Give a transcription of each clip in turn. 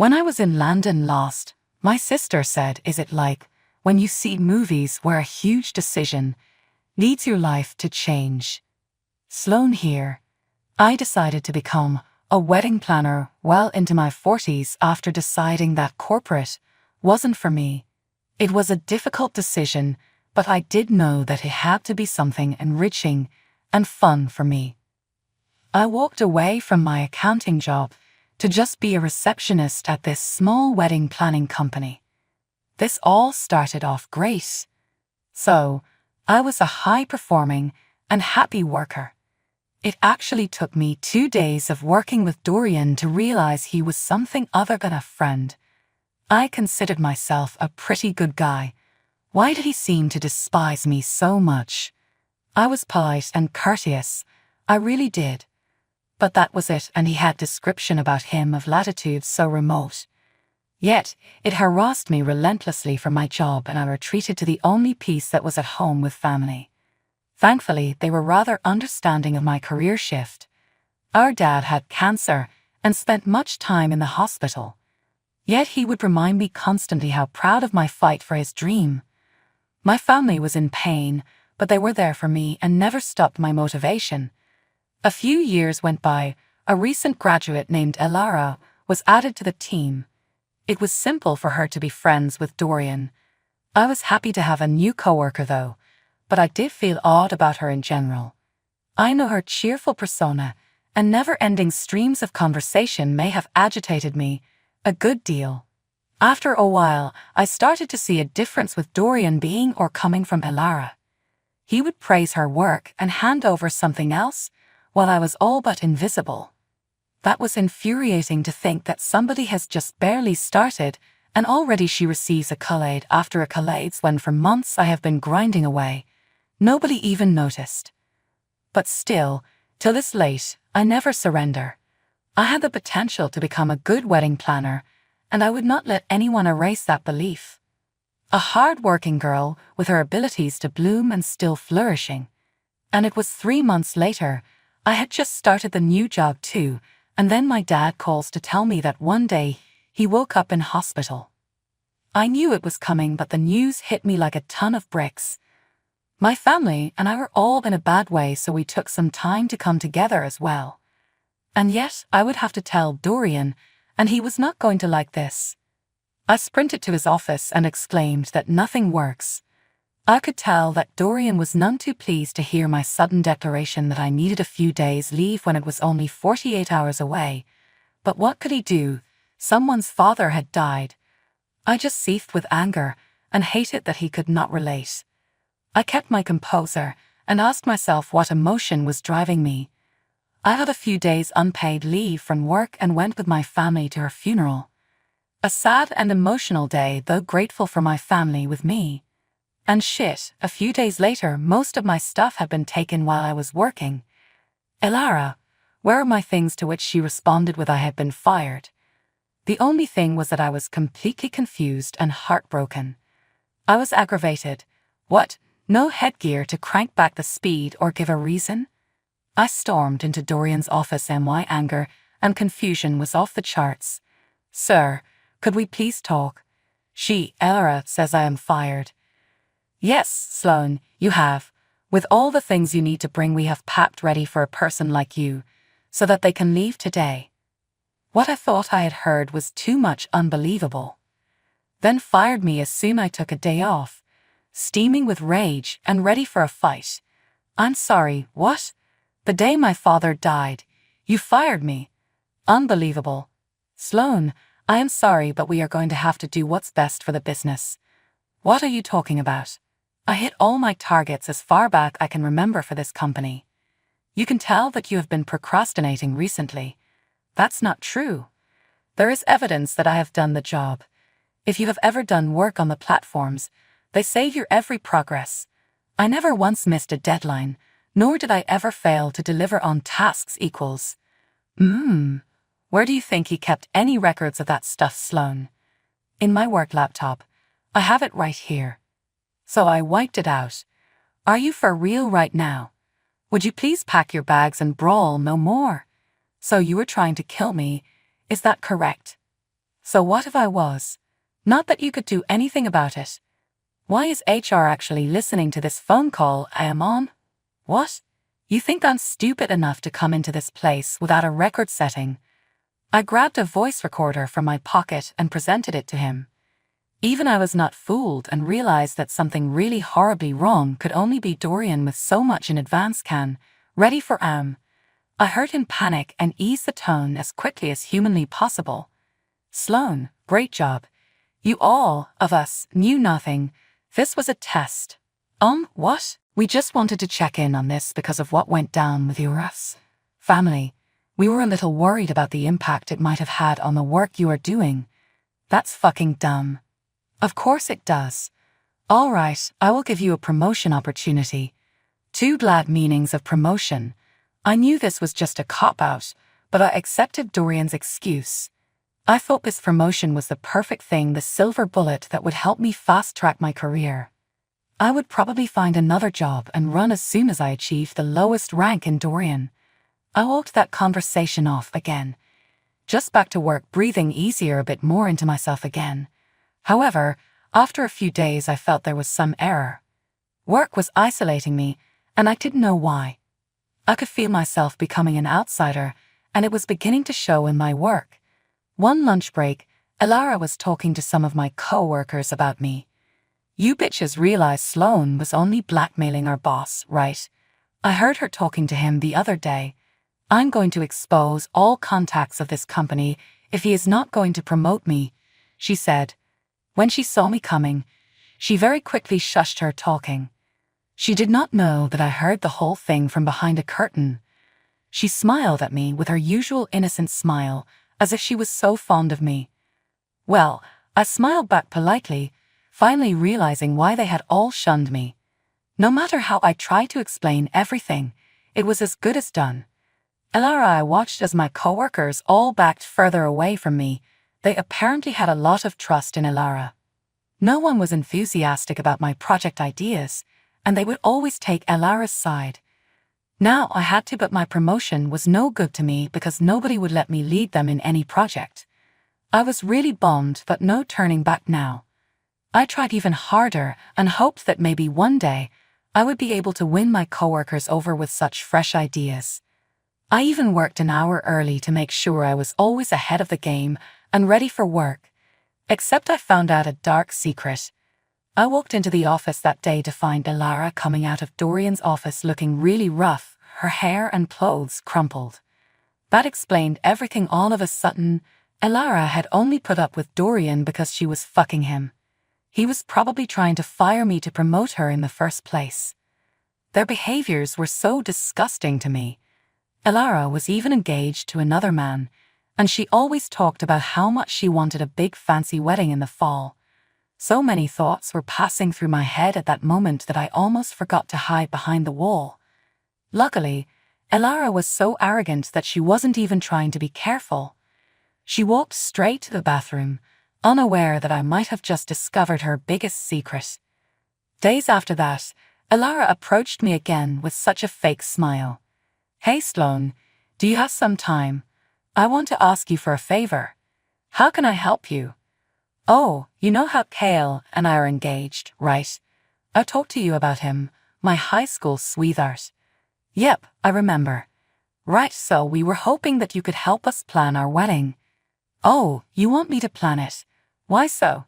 When I was in London last, my sister said, is it like when you see movies where a huge decision leads your life to change? Sloan here. I decided to become a wedding planner well into my 40s after deciding that corporate wasn't for me. It was a difficult decision, but I did know that it had to be something enriching and fun for me. I walked away from my accounting job to just be a receptionist at this small wedding planning company. This all started off great. So, I was a high-performing and happy worker. It actually took me 2 days of working with Dorian to realize he was something other than a friend. I considered myself a pretty good guy. Why did he seem to despise me so much? I was polite and courteous. I really did. But that was it, and he had description about him of latitudes so remote. Yet, it harassed me relentlessly for my job, and I retreated to the only peace that was at home with family. Thankfully, they were rather understanding of my career shift. Our dad had cancer and spent much time in the hospital. Yet he would remind me constantly how proud of my fight for his dream. My family was in pain, but they were there for me and never stopped my motivation. A few years went by. A recent graduate named Elara was added to the team. It was simple for her to be friends with Dorian. I was happy to have a new coworker though, but I did feel odd about her in general. I know her cheerful persona and never-ending streams of conversation may have agitated me a good deal. After a while, I started to see a difference with Dorian being or coming from Elara. He would praise her work and hand over something else, while I was all but invisible. That was infuriating to think that somebody has just barely started and already she receives accolade after accolades when for months I have been grinding away. Nobody even noticed. But still, till this late, I never surrender. I had the potential to become a good wedding planner, and I would not let anyone erase that belief. A hard-working girl with her abilities to bloom and still flourishing. And it was 3 months later. I had just started the new job too, and then my dad calls to tell me that one day he woke up in hospital. I knew it was coming, but the news hit me like a ton of bricks. My family and I were all in a bad way, so we took some time to come together as well. And yet I would have to tell Dorian, and he was not going to like this. I sprinted to his office and exclaimed that nothing works. I could tell that Dorian was none too pleased to hear my sudden declaration that I needed a few days' leave when it was only 48 hours away. But what could he do? Someone's father had died. I just seethed with anger and hated that he could not relate. I kept my composure and asked myself what emotion was driving me. I had a few days unpaid leave from work and went with my family to her funeral. A sad and emotional day, though grateful for my family with me. And shit, a few days later, most of my stuff had been taken while I was working. Elara, where are my things? To which she responded with I had been fired. The only thing was that I was completely confused and heartbroken. I was aggravated. What? No headgear to crank back the speed or give a reason? I stormed into Dorian's office and my anger and confusion was off the charts. Sir, could we please talk? Elara says I am fired. Yes, Sloan, you have. With all the things you need to bring, we have packed ready for a person like you, so that they can leave today. What I thought I had heard was too much unbelievable. Then fired me as soon as I took a day off, steaming with rage and ready for a fight. I'm sorry, what? The day my father died, you fired me. Unbelievable. Sloan, I am sorry, but we are going to have to do what's best for the business. What are you talking about? I hit all my targets as far back I can remember for this company. You can tell that you have been procrastinating recently. That's not true. There is evidence that I have done the job. If you have ever done work on the platforms, they save your every progress. I never once missed a deadline, nor did I ever fail to deliver on tasks equals. Where do you think he kept any records of that stuff, Sloan? In my work laptop. I have it right here. So I wiped it out. Are you for real right now? Would you please pack your bags and brawl no more? So you were trying to kill me, is that correct? So what if I was? Not that you could do anything about it. Why is HR actually listening to this phone call I am on? What? You think I'm stupid enough to come into this place without a record setting? I grabbed a voice recorder from my pocket and presented it to him. Even I was not fooled and realized that something really horribly wrong could only be Dorian with so much in advance ready for I heard him panic and ease the tone as quickly as humanly possible. Sloan, great job. You all of us knew nothing. This was a test. What? We just wanted to check in on this because of what went down with your family. We were a little worried about the impact it might have had on the work you are doing. That's fucking dumb. Of course it does. All right, I will give you a promotion opportunity. 2 glad meanings of promotion. I knew this was just a cop-out, but I accepted Dorian's excuse. I thought this promotion was the perfect thing, the silver bullet that would help me fast-track my career. I would probably find another job and run as soon as I achieved the lowest rank in Dorian. I walked that conversation off again. Just back to work, breathing easier, a bit more into myself again. However, after a few days I felt there was some error. Work was isolating me, and I didn't know why. I could feel myself becoming an outsider, and it was beginning to show in my work. One lunch break, Elara was talking to some of my co-workers about me. You bitches realized Sloan was only blackmailing our boss, right? I heard her talking to him the other day. I'm going to expose all contacts of this company if he is not going to promote me, she said. When she saw me coming, she very quickly shushed her talking. She did not know that I heard the whole thing from behind a curtain. She smiled at me with her usual innocent smile, as if she was so fond of me. Well, I smiled back politely, finally realizing why they had all shunned me. No matter how I tried to explain everything, it was as good as done. Elara, I watched as my coworkers all backed further away from me. They apparently had a lot of trust in Elara. No one was enthusiastic about my project ideas, and they would always take Elara's side. Now I had to, but my promotion was no good to me because nobody would let me lead them in any project. I was really bummed, but no turning back now. I tried even harder and hoped that maybe one day I would be able to win my coworkers over with such fresh ideas. I even worked an hour early to make sure I was always ahead of the game and ready for work. Except I found out a dark secret. I walked into the office that day to find Elara coming out of Dorian's office looking really rough, her hair and clothes crumpled. That explained everything. All of a sudden, Elara had only put up with Dorian because she was fucking him. He was probably trying to fire me to promote her in the first place. Their behaviors were so disgusting to me. Elara was even engaged to another man, and she always talked about how much she wanted a big fancy wedding in the fall. So many thoughts were passing through my head at that moment that I almost forgot to hide behind the wall. Luckily, Elara was so arrogant that she wasn't even trying to be careful. She walked straight to the bathroom, unaware that I might have just discovered her biggest secret. Days after that, Elara approached me again with such a fake smile. Hey Sloan, do you have some time? I want to ask you for a favor. How can I help you? Oh, you know how Kale and I are engaged, right? I talked to you about him, my high school sweetheart. Yep, I remember. Right, so we were hoping that you could help us plan our wedding. Oh, you want me to plan it? Why so?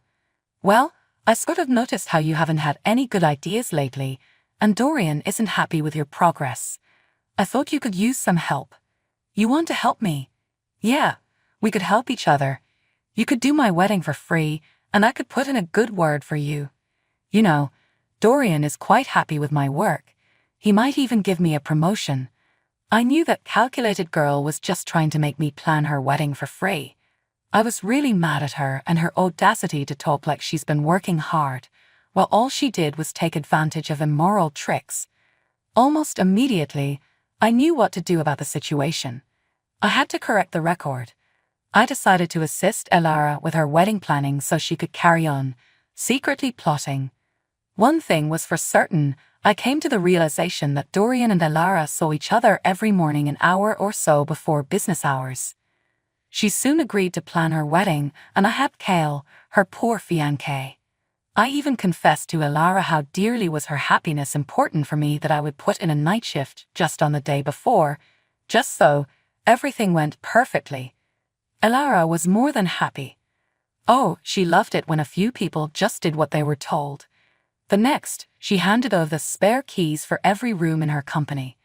Well, I sort of noticed how you haven't had any good ideas lately, and Dorian isn't happy with your progress. I thought you could use some help. You want to help me? Yeah, we could help each other. You could do my wedding for free, and I could put in a good word for you. You know, Dorian is quite happy with my work. He might even give me a promotion. I knew that calculated girl was just trying to make me plan her wedding for free. I was really mad at her and her audacity to talk like she's been working hard, while all she did was take advantage of immoral tricks. Almost immediately, I knew what to do about the situation. I had to correct the record. I decided to assist Elara with her wedding planning so she could carry on, secretly plotting. One thing was for certain, I came to the realization that Dorian and Elara saw each other every morning an hour or so before business hours. She soon agreed to plan her wedding, and I had Kale, her poor fiancé. I even confessed to Elara how dearly was her happiness important for me that I would put in a night shift just on the day before, just so everything went perfectly. Elara was more than happy. Oh, she loved it when a few people just did what they were told. The next, she handed over the spare keys for every room in her company.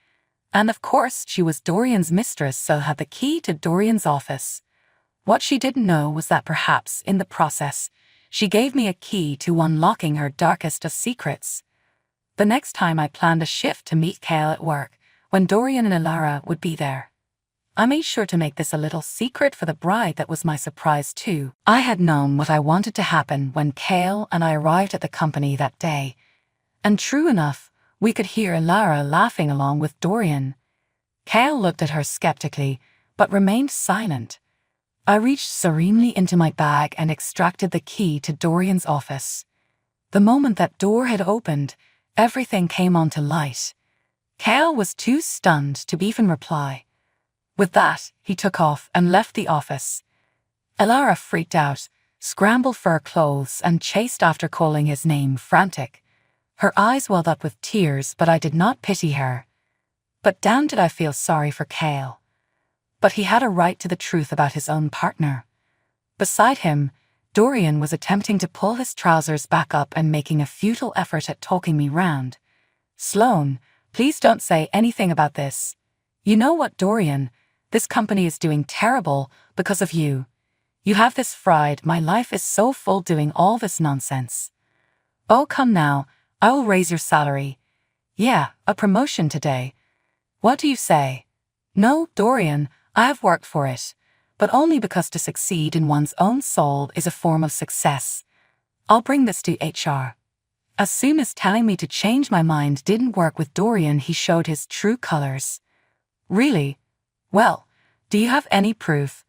And of course, she was Dorian's mistress, so had the key to Dorian's office. What she didn't know was that perhaps, in the process, she gave me a key to unlocking her darkest of secrets. The next time I planned a shift to meet Kale at work, when Dorian and Elara would be there. I made sure to make this a little secret for the bride that was my surprise too. I had known what I wanted to happen when Kale and I arrived at the company that day. And true enough, we could hear Elara laughing along with Dorian. Kale looked at her skeptically, but remained silent. I reached serenely into my bag and extracted the key to Dorian's office. The moment that door had opened, everything came onto light. Kale was too stunned to even reply. With that, he took off and left the office. Elara freaked out, scrambled for her clothes, and chased after, calling his name frantic. Her eyes welled up with tears, but I did not pity her. But damn did I feel sorry for Kale. But he had a right to the truth about his own partner. Beside him, Dorian was attempting to pull his trousers back up and making a futile effort at talking me round. Sloane, please don't say anything about this. You know what, Dorian? This company is doing terrible because of you. You have this fried, my life is so full doing all this nonsense. Oh, come now, I will raise your salary. Yeah, a promotion today. What do you say? No, Dorian, I have worked for it, but only because to succeed in one's own soul is a form of success. I'll bring this to HR. As soon as telling me to change my mind didn't work with Dorian, he showed his true colors. Really? Well, do you have any proof?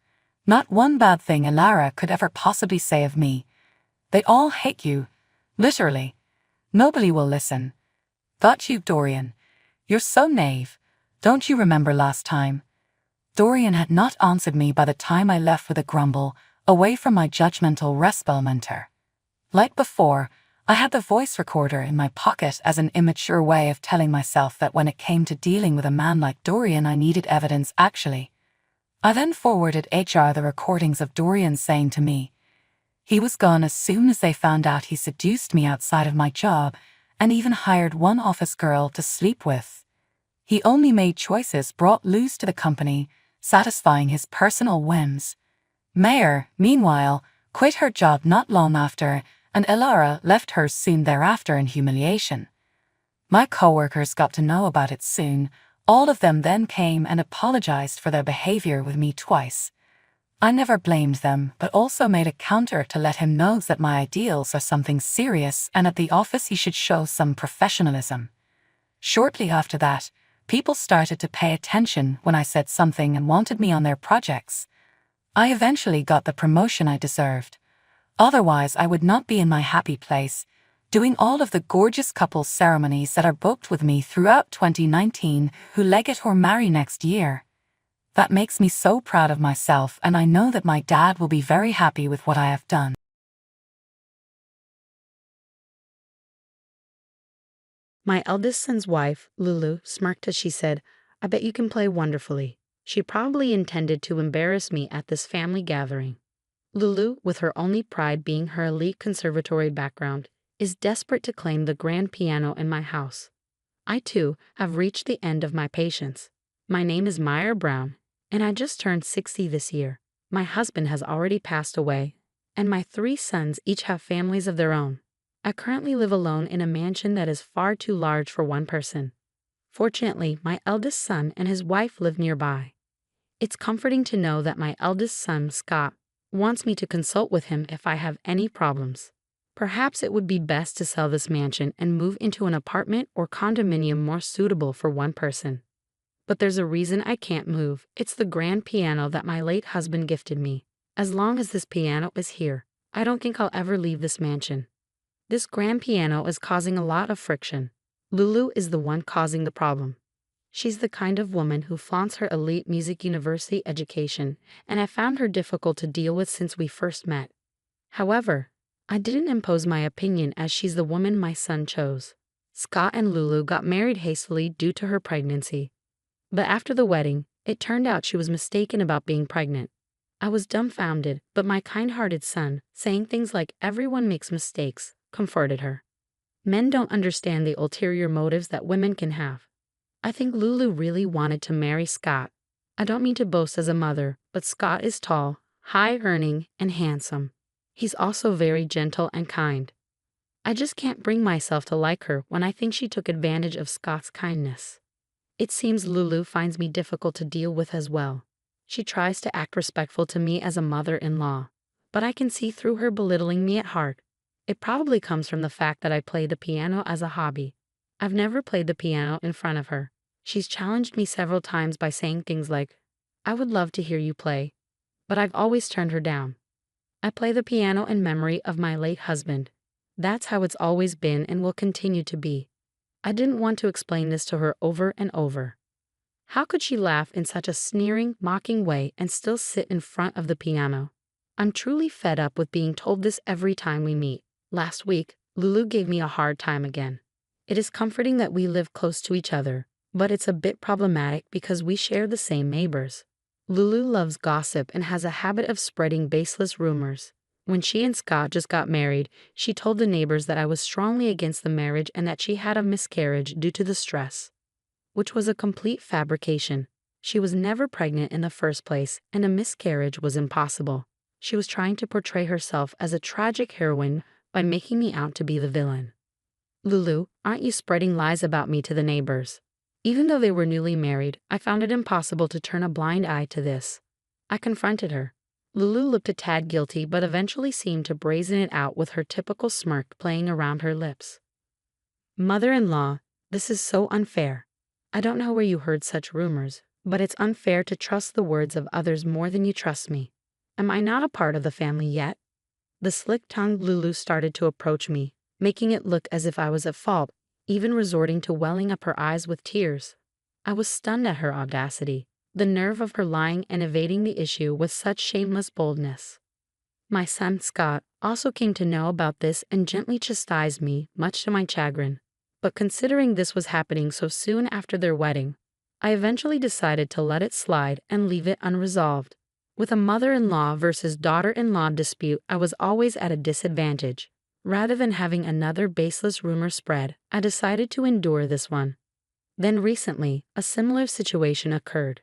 Not one bad thing Elara could ever possibly say of me. They all hate you. Literally. Nobody will listen. Got you, Dorian. You're so naive. Don't you remember last time? Dorian had not answered me by the time I left with a grumble, away from my judgmental respelmentor. Like before, I had the voice recorder in my pocket as an immature way of telling myself that when it came to dealing with a man like Dorian, I needed evidence actually. I then forwarded HR the recordings of Dorian saying to me, he was gone as soon as they found out he seduced me outside of my job and even hired one office girl to sleep with. He only made choices brought loose to the company, satisfying his personal whims. Mayor, meanwhile, quit her job not long after, and Elara left hers soon thereafter in humiliation. My co-workers got to know about it soon. All of them then came and apologized for their behavior with me twice. I never blamed them, but also made a counter to let him know that my ideals are something serious and at the office he should show some professionalism. Shortly after that, people started to pay attention when I said something and wanted me on their projects. I eventually got the promotion I deserved. Otherwise, I would not be in my happy place, doing all of the gorgeous couple ceremonies that are booked with me throughout 2019, who legate or marry next year. That makes me so proud of myself, and I know that my dad will be very happy with what I have done. My eldest son's wife, Lulu, smirked as she said, I bet you can play wonderfully. She probably intended to embarrass me at this family gathering. Lulu, with her only pride being her elite conservatory background, is desperate to claim the grand piano in my house. I, too, have reached the end of my patience. My name is Meyer Brown, and I just turned 60 this year. My husband has already passed away, and my 3 sons each have families of their own. I currently live alone in a mansion that is far too large for one person. Fortunately, my eldest son and his wife live nearby. It's comforting to know that my eldest son, Scott, wants me to consult with him if I have any problems. Perhaps it would be best to sell this mansion and move into an apartment or condominium more suitable for one person. But there's a reason I can't move. It's the grand piano that my late husband gifted me. As long as this piano is here, I don't think I'll ever leave this mansion. This grand piano is causing a lot of friction. Lulu is the one causing the problem. She's the kind of woman who flaunts her elite music university education, and I found her difficult to deal with since we first met. However, I didn't impose my opinion as she's the woman my son chose. Scott and Lulu got married hastily due to her pregnancy. But after the wedding, it turned out she was mistaken about being pregnant. I was dumbfounded, but my kind-hearted son, saying things like everyone makes mistakes, comforted her. Men don't understand the ulterior motives that women can have. I think Lulu really wanted to marry Scott. I don't mean to boast as a mother, but Scott is tall, high-earning, and handsome. He's also very gentle and kind. I just can't bring myself to like her when I think she took advantage of Scott's kindness. It seems Lulu finds me difficult to deal with as well. She tries to act respectful to me as a mother-in-law, but I can see through her belittling me at heart. It probably comes from the fact that I play the piano as a hobby. I've never played the piano in front of her. She's challenged me several times by saying things like, "I would love to hear you play," but I've always turned her down. I play the piano in memory of my late husband. That's how it's always been and will continue to be. I didn't want to explain this to her over and over. How could she laugh in such a sneering, mocking way and still sit in front of the piano? I'm truly fed up with being told this every time we meet. Last week, Lulu gave me a hard time again. It is comforting that we live close to each other, but it's a bit problematic because we share the same neighbors. Lulu loves gossip and has a habit of spreading baseless rumors. When she and Scott just got married, she told the neighbors that I was strongly against the marriage and that she had a miscarriage due to the stress, which was a complete fabrication. She was never pregnant in the first place, and a miscarriage was impossible. She was trying to portray herself as a tragic heroine by making me out to be the villain. Lulu, aren't you spreading lies about me to the neighbors? Even though they were newly married, I found it impossible to turn a blind eye to this. I confronted her. Lulu looked a tad guilty but eventually seemed to brazen it out with her typical smirk playing around her lips. Mother-in-law, this is so unfair. I don't know where you heard such rumors, but it's unfair to trust the words of others more than you trust me. Am I not a part of the family yet? The slick-tongued Lulu started to approach me, making it look as if I was at fault, even resorting to welling up her eyes with tears. I was stunned at her audacity, the nerve of her lying and evading the issue with such shameless boldness. My son Scott also came to know about this and gently chastised me, much to my chagrin. But considering this was happening so soon after their wedding, I eventually decided to let it slide and leave it unresolved. With a mother-in-law versus daughter-in-law dispute, I was always at a disadvantage. Rather than having another baseless rumor spread, I decided to endure this one. Then recently, a similar situation occurred.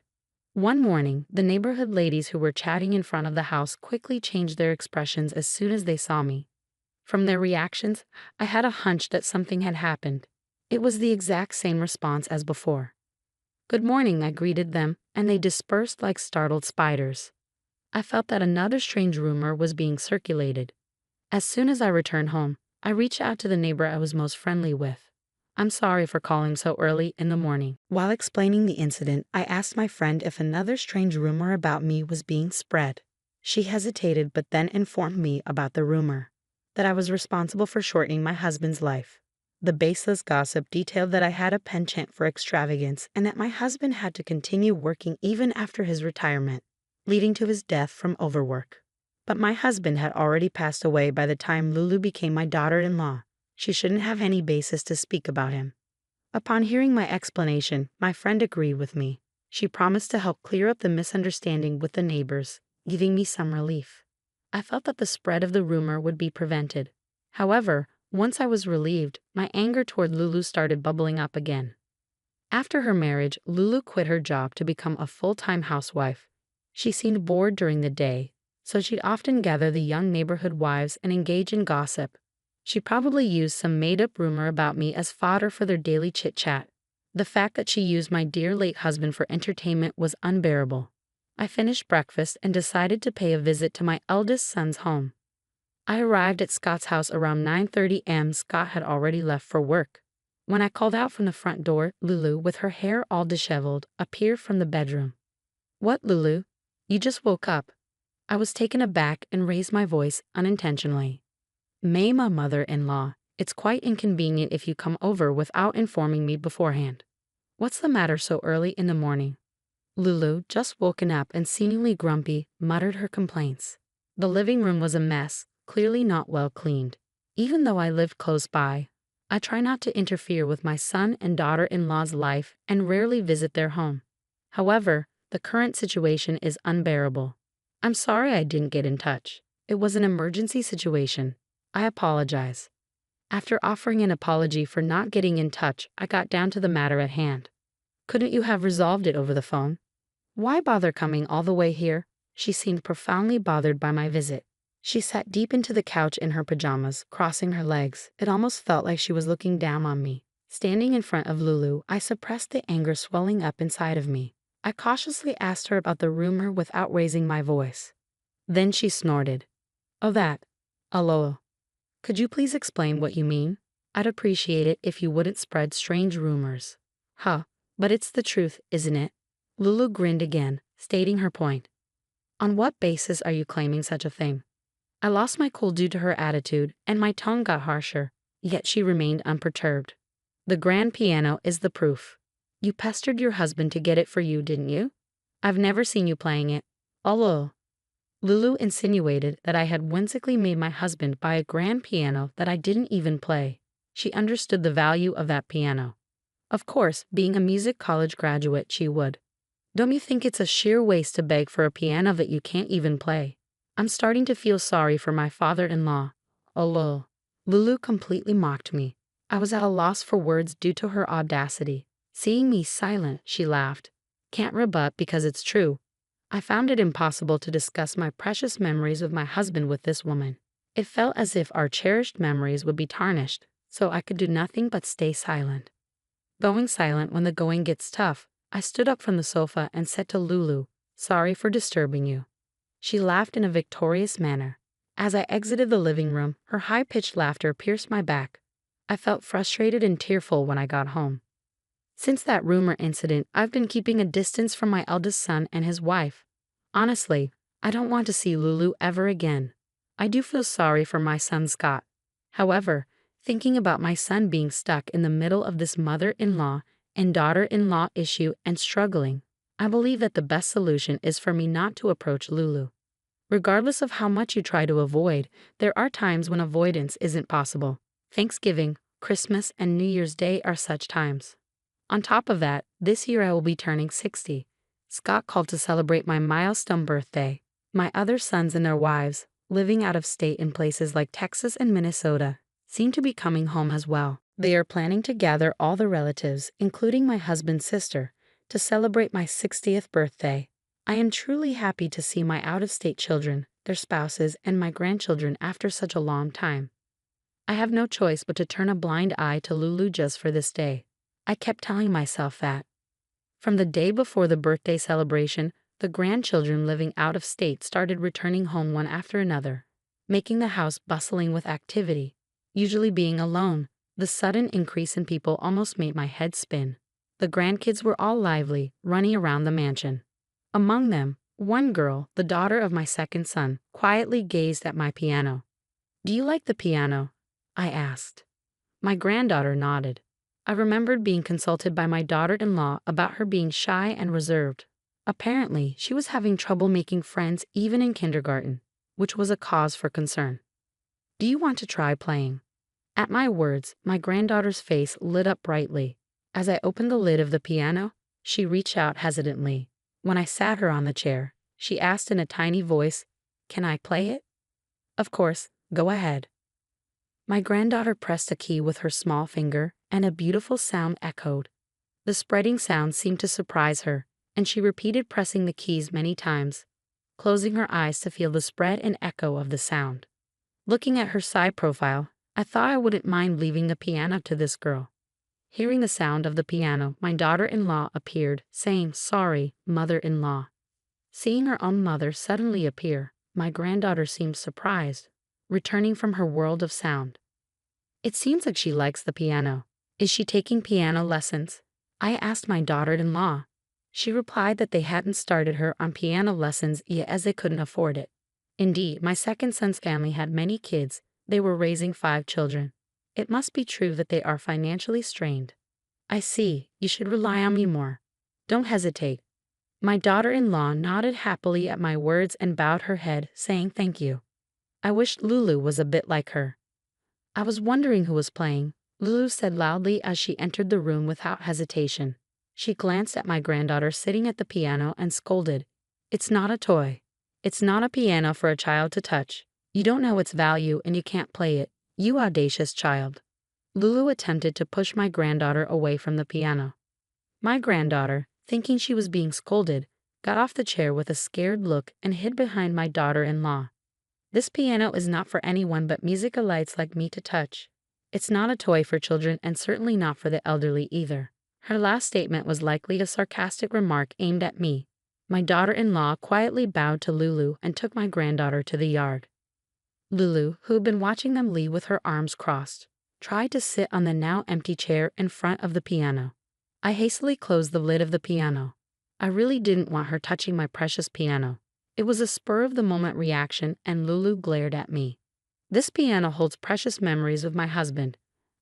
One morning, the neighborhood ladies who were chatting in front of the house quickly changed their expressions as soon as they saw me. From their reactions, I had a hunch that something had happened. It was the exact same response as before. "Good morning," I greeted them, and they dispersed like startled spiders. I felt that another strange rumor was being circulated. As soon as I returned home, I reached out to the neighbor I was most friendly with. "I'm sorry for calling so early in the morning." While explaining the incident, I asked my friend if another strange rumor about me was being spread. She hesitated but then informed me about the rumor, that I was responsible for shortening my husband's life. The baseless gossip detailed that I had a penchant for extravagance and that my husband had to continue working even after his retirement, leading to his death from overwork. But my husband had already passed away by the time Lulu became my daughter-in-law. She shouldn't have any basis to speak about him. Upon hearing my explanation, my friend agreed with me. She promised to help clear up the misunderstanding with the neighbors, giving me some relief. I felt that the spread of the rumor would be prevented. However, once I was relieved, my anger toward Lulu started bubbling up again. After her marriage, Lulu quit her job to become a full-time housewife. She seemed bored during the day, so she'd often gather the young neighborhood wives and engage in gossip. She probably used some made-up rumor about me as fodder for their daily chit-chat. The fact that she used my dear late husband for entertainment was unbearable. I finished breakfast and decided to pay a visit to my eldest son's home. I arrived at Scott's house around 9:30 am. Scott had already left for work. When I called out from the front door, Lulu, with her hair all disheveled, appeared from the bedroom. "What, Lulu? You just woke up?" I was taken aback and raised my voice unintentionally. "My mother-in-law, it's quite inconvenient if you come over without informing me beforehand." What's the matter so early in the morning? Lulu, just woken up and seemingly grumpy, muttered her complaints. The living room was a mess, clearly not well cleaned. Even though I lived close by, I try not to interfere with my son and daughter-in-law's life and rarely visit their home. However, the current situation is unbearable. I'm sorry I didn't get in touch. It was an emergency situation. I apologize. After offering an apology for not getting in touch, I got down to the matter at hand. Couldn't you have resolved it over the phone? Why bother coming all the way here? She seemed profoundly bothered by my visit. She sat deep into the couch in her pajamas, crossing her legs. It almost felt like she was looking down on me. Standing in front of Lulu, I suppressed the anger swelling up inside of me. I cautiously asked her about the rumor without raising my voice. Then she snorted. Oh, that. Lol. Could you please explain what you mean? I'd appreciate it if you wouldn't spread strange rumors. Huh, but it's the truth, isn't it? Lulu grinned again, stating her point. On what basis are you claiming such a thing? I lost my cool due to her attitude, and my tone got harsher, yet she remained unperturbed. The grand piano is the proof. You pestered your husband to get it for you, didn't you? I've never seen you playing it. Lol. Lulu insinuated that I had whimsically made my husband buy a grand piano that I didn't even play. She understood the value of that piano. Of course, being a music college graduate, she would. Don't you think it's a sheer waste to beg for a piano that you can't even play? I'm starting to feel sorry for my father-in-law. Lol. Lulu completely mocked me. I was at a loss for words due to her audacity. Seeing me silent, she laughed. Can't rebut because it's true. I found it impossible to discuss my precious memories of my husband with this woman. It felt as if our cherished memories would be tarnished, so I could do nothing but stay silent. Going silent when the going gets tough, I stood up from the sofa and said to Lulu, "Sorry for disturbing you." She laughed in a victorious manner. As I exited the living room, her high-pitched laughter pierced my back. I felt frustrated and tearful when I got home. Since that rumor incident, I've been keeping a distance from my eldest son and his wife. Honestly, I don't want to see Lulu ever again. I do feel sorry for my son Scott. However, thinking about my son being stuck in the middle of this mother-in-law and daughter-in-law issue and struggling, I believe that the best solution is for me not to approach Lulu. Regardless of how much you try to avoid, there are times when avoidance isn't possible. Thanksgiving, Christmas, and New Year's Day are such times. On top of that, this year I will be turning 60. Scott called to celebrate my milestone birthday. My other sons and their wives, living out of state in places like Texas and Minnesota, seem to be coming home as well. They are planning to gather all the relatives, including my husband's sister, to celebrate my 60th birthday. I am truly happy to see my out-of-state children, their spouses, and my grandchildren after such a long time. I have no choice but to turn a blind eye to Lulu just for this day. I kept telling myself that. From the day before the birthday celebration, the grandchildren living out of state started returning home one after another, making the house bustling with activity. Usually being alone, the sudden increase in people almost made my head spin. The grandkids were all lively, running around the mansion. Among them, one girl, the daughter of my second son, quietly gazed at my piano. "Do you like the piano?" I asked. My granddaughter nodded. I remembered being consulted by my daughter-in-law about her being shy and reserved. Apparently, she was having trouble making friends even in kindergarten, which was a cause for concern. "Do you want to try playing?" At my words, my granddaughter's face lit up brightly. As I opened the lid of the piano, she reached out hesitantly. When I sat her on the chair, she asked in a tiny voice, "Can I play it?" "Of course, go ahead." My granddaughter pressed a key with her small finger, and a beautiful sound echoed. The spreading sound seemed to surprise her, and she repeated pressing the keys many times, closing her eyes to feel the spread and echo of the sound. Looking at her side profile, I thought I wouldn't mind leaving the piano to this girl. Hearing the sound of the piano, my daughter-in-law appeared, saying, "Sorry, mother-in-law." Seeing her own mother suddenly appear, my granddaughter seemed surprised, returning from her world of sound. "It seems like she likes the piano. Is she taking piano lessons?" I asked my daughter-in-law. She replied that they hadn't started her on piano lessons yet as they couldn't afford it. Indeed, my second son's family had many kids. They were raising 5 children. It must be true that they are financially strained. I see, you should rely on me more. Don't hesitate. My daughter-in-law nodded happily at my words and bowed her head, saying thank you. I wished Lulu was a bit like her. I was wondering who was playing, Lulu said loudly as she entered the room without hesitation. She glanced at my granddaughter sitting at the piano and scolded. It's not a toy. It's not a piano for a child to touch. You don't know its value and you can't play it, you audacious child. Lulu attempted to push my granddaughter away from the piano. My granddaughter, thinking she was being scolded, got off the chair with a scared look and hid behind my daughter-in-law. This piano is not for anyone but musicalites like me to touch. It's not a toy for children and certainly not for the elderly either. Her last statement was likely a sarcastic remark aimed at me. My daughter-in-law quietly bowed to Lulu and took my granddaughter to the yard. Lulu, who had been watching them leave with her arms crossed, tried to sit on the now empty chair in front of the piano. I hastily closed the lid of the piano. I really didn't want her touching my precious piano. It was a spur-of-the-moment reaction, and Lulu glared at me. This piano holds precious memories with my husband.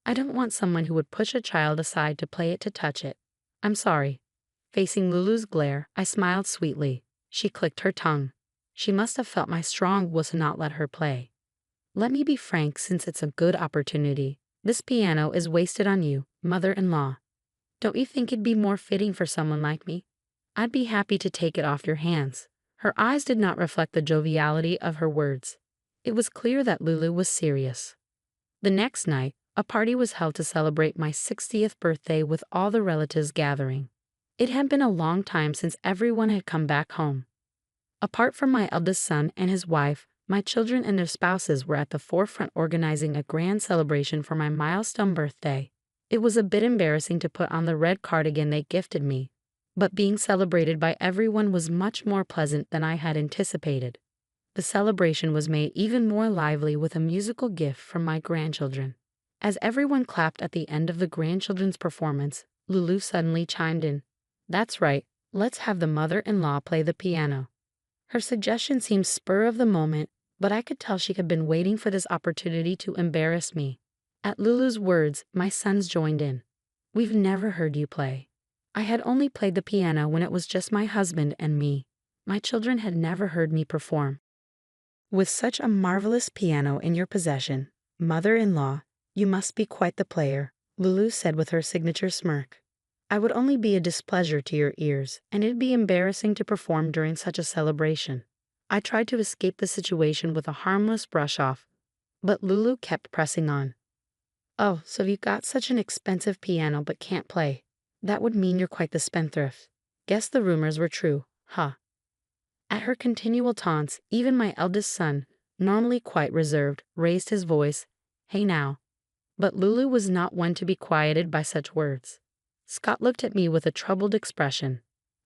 I don't want someone who would push a child aside to play it to touch it. I'm sorry. Facing Lulu's glare, I smiled sweetly. She clicked her tongue. She must have felt my strong will to not let her play. Let me be frank since it's a good opportunity. This piano is wasted on you, mother-in-law. Don't you think it'd be more fitting for someone like me? I'd be happy to take it off your hands. Her eyes did not reflect the joviality of her words. It was clear that Lulu was serious. The next night, a party was held to celebrate my 60th birthday with all the relatives gathering. It had been a long time since everyone had come back home. Apart from my eldest son and his wife, my children and their spouses were at the forefront organizing a grand celebration for my milestone birthday. It was a bit embarrassing to put on the red cardigan they gifted me, but being celebrated by everyone was much more pleasant than I had anticipated. The celebration was made even more lively with a musical gift from my grandchildren. As everyone clapped at the end of the grandchildren's performance, Lulu suddenly chimed in. That's right, let's have the mother-in-law play the piano. Her suggestion seemed spur of the moment, but I could tell she had been waiting for this opportunity to embarrass me. At Lulu's words, my sons joined in. We've never heard you play. I had only played the piano when it was just my husband and me. My children had never heard me perform. With such a marvelous piano in your possession, mother-in-law, you must be quite the player, Lulu said with her signature smirk. I would only be a displeasure to your ears, and it'd be embarrassing to perform during such a celebration. I tried to escape the situation with a harmless brush-off, but Lulu kept pressing on. Oh, so you've got such an expensive piano but can't play. That would mean you're quite the spendthrift. Guess the rumors were true, huh? At her continual taunts, even my eldest son, normally quite reserved, raised his voice. Hey now. But Lulu was not one to be quieted by such words. Scott looked at me with a troubled expression.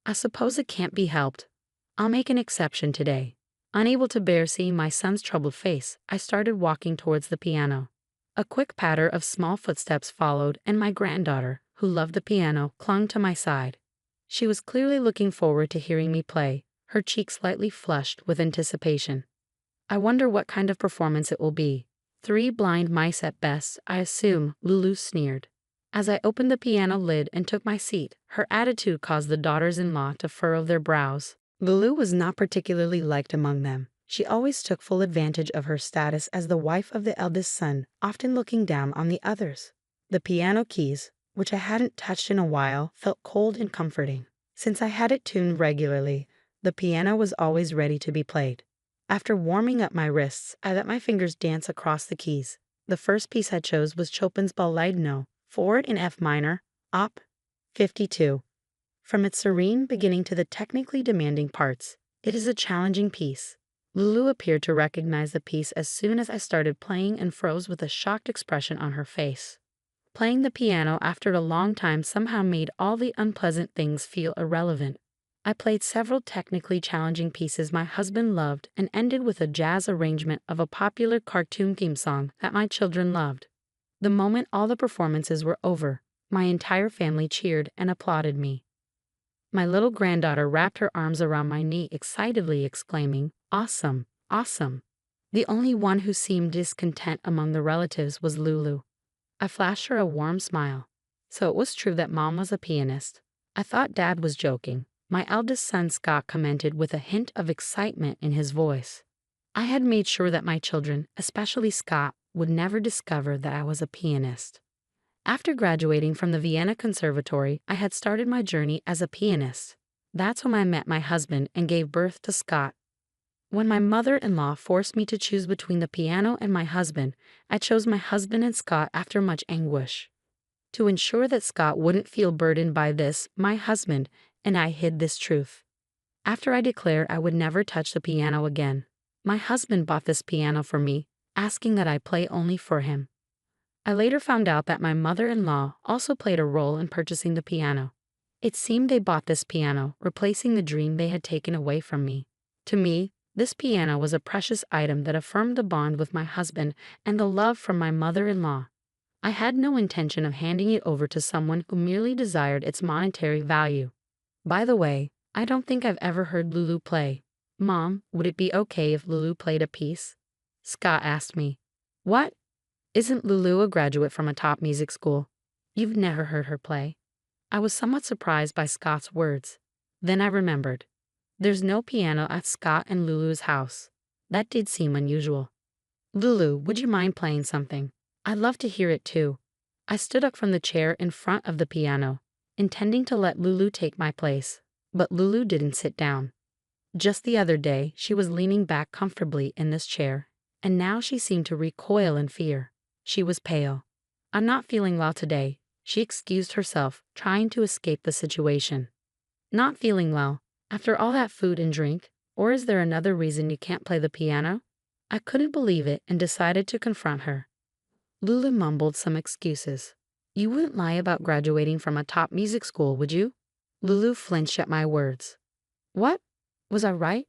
I suppose it can't be helped. I'll make an exception today. Unable to bear seeing my son's troubled face, I started walking towards the piano. A quick patter of small footsteps followed, and my granddaughter, who loved the piano, clung to my side. She was clearly looking forward to hearing me play, her cheeks slightly flushed with anticipation. I wonder what kind of performance it will be. 3 blind mice at best, I assume, Lulu sneered. As I opened the piano lid and took my seat, her attitude caused the daughters-in-law to furrow their brows. Lulu was not particularly liked among them. She always took full advantage of her status as the wife of the eldest son, often looking down on the others. The piano keys, which I hadn't touched in a while, felt cold and comforting. Since I had it tuned regularly, the piano was always ready to be played. After warming up my wrists, I let my fingers dance across the keys. The first piece I chose was Chopin's Ballade Forward in F minor, Op. 52. From its serene beginning to the technically demanding parts, it is a challenging piece. Lulu appeared to recognize the piece as soon as I started playing and froze with a shocked expression on her face. Playing the piano after a long time somehow made all the unpleasant things feel irrelevant. I played several technically challenging pieces my husband loved and ended with a jazz arrangement of a popular cartoon theme song that my children loved. The moment all the performances were over, my entire family cheered and applauded me. My little granddaughter wrapped her arms around my knee excitedly exclaiming, "Awesome, awesome." The only one who seemed discontent among the relatives was Lulu. I flashed her a warm smile. So it was true that Mom was a pianist. I thought Dad was joking. My eldest son Scott commented with a hint of excitement in his voice. I had made sure that my children, especially Scott, would never discover that I was a pianist. After graduating from the Vienna Conservatory, I had started my journey as a pianist. That's when I met my husband and gave birth to Scott. When my mother-in-law forced me to choose between the piano and my husband, I chose my husband and Scott after much anguish. To ensure that Scott wouldn't feel burdened by this, my husband and I hid this truth. After I declared I would never touch the piano again, my husband bought this piano for me, asking that I play only for him. I later found out that my mother-in-law also played a role in purchasing the piano. It seemed they bought this piano, replacing the dream they had taken away from me. To me, this piano was a precious item that affirmed the bond with my husband and the love from my mother-in-law. I had no intention of handing it over to someone who merely desired its monetary value. By the way, I don't think I've ever heard Lulu play. Mom, would it be okay if Lulu played a piece? Scott asked me. What? Isn't Lulu a graduate from a top music school? You've never heard her play? I was somewhat surprised by Scott's words. Then I remembered. There's no piano at Scott and Lulu's house. That did seem unusual. Lulu, would you mind playing something? I'd love to hear it too. I stood up from the chair in front of the piano, intending to let Lulu take my place, but Lulu didn't sit down. Just the other day, she was leaning back comfortably in this chair, and now she seemed to recoil in fear. She was pale. I'm not feeling well today, she excused herself, trying to escape the situation. Not feeling well, after all that food and drink, or is there another reason you can't play the piano? I couldn't believe it and decided to confront her. Lulu mumbled some excuses. You wouldn't lie about graduating from a top music school, would you? Lulu flinched at my words. What? Was I right?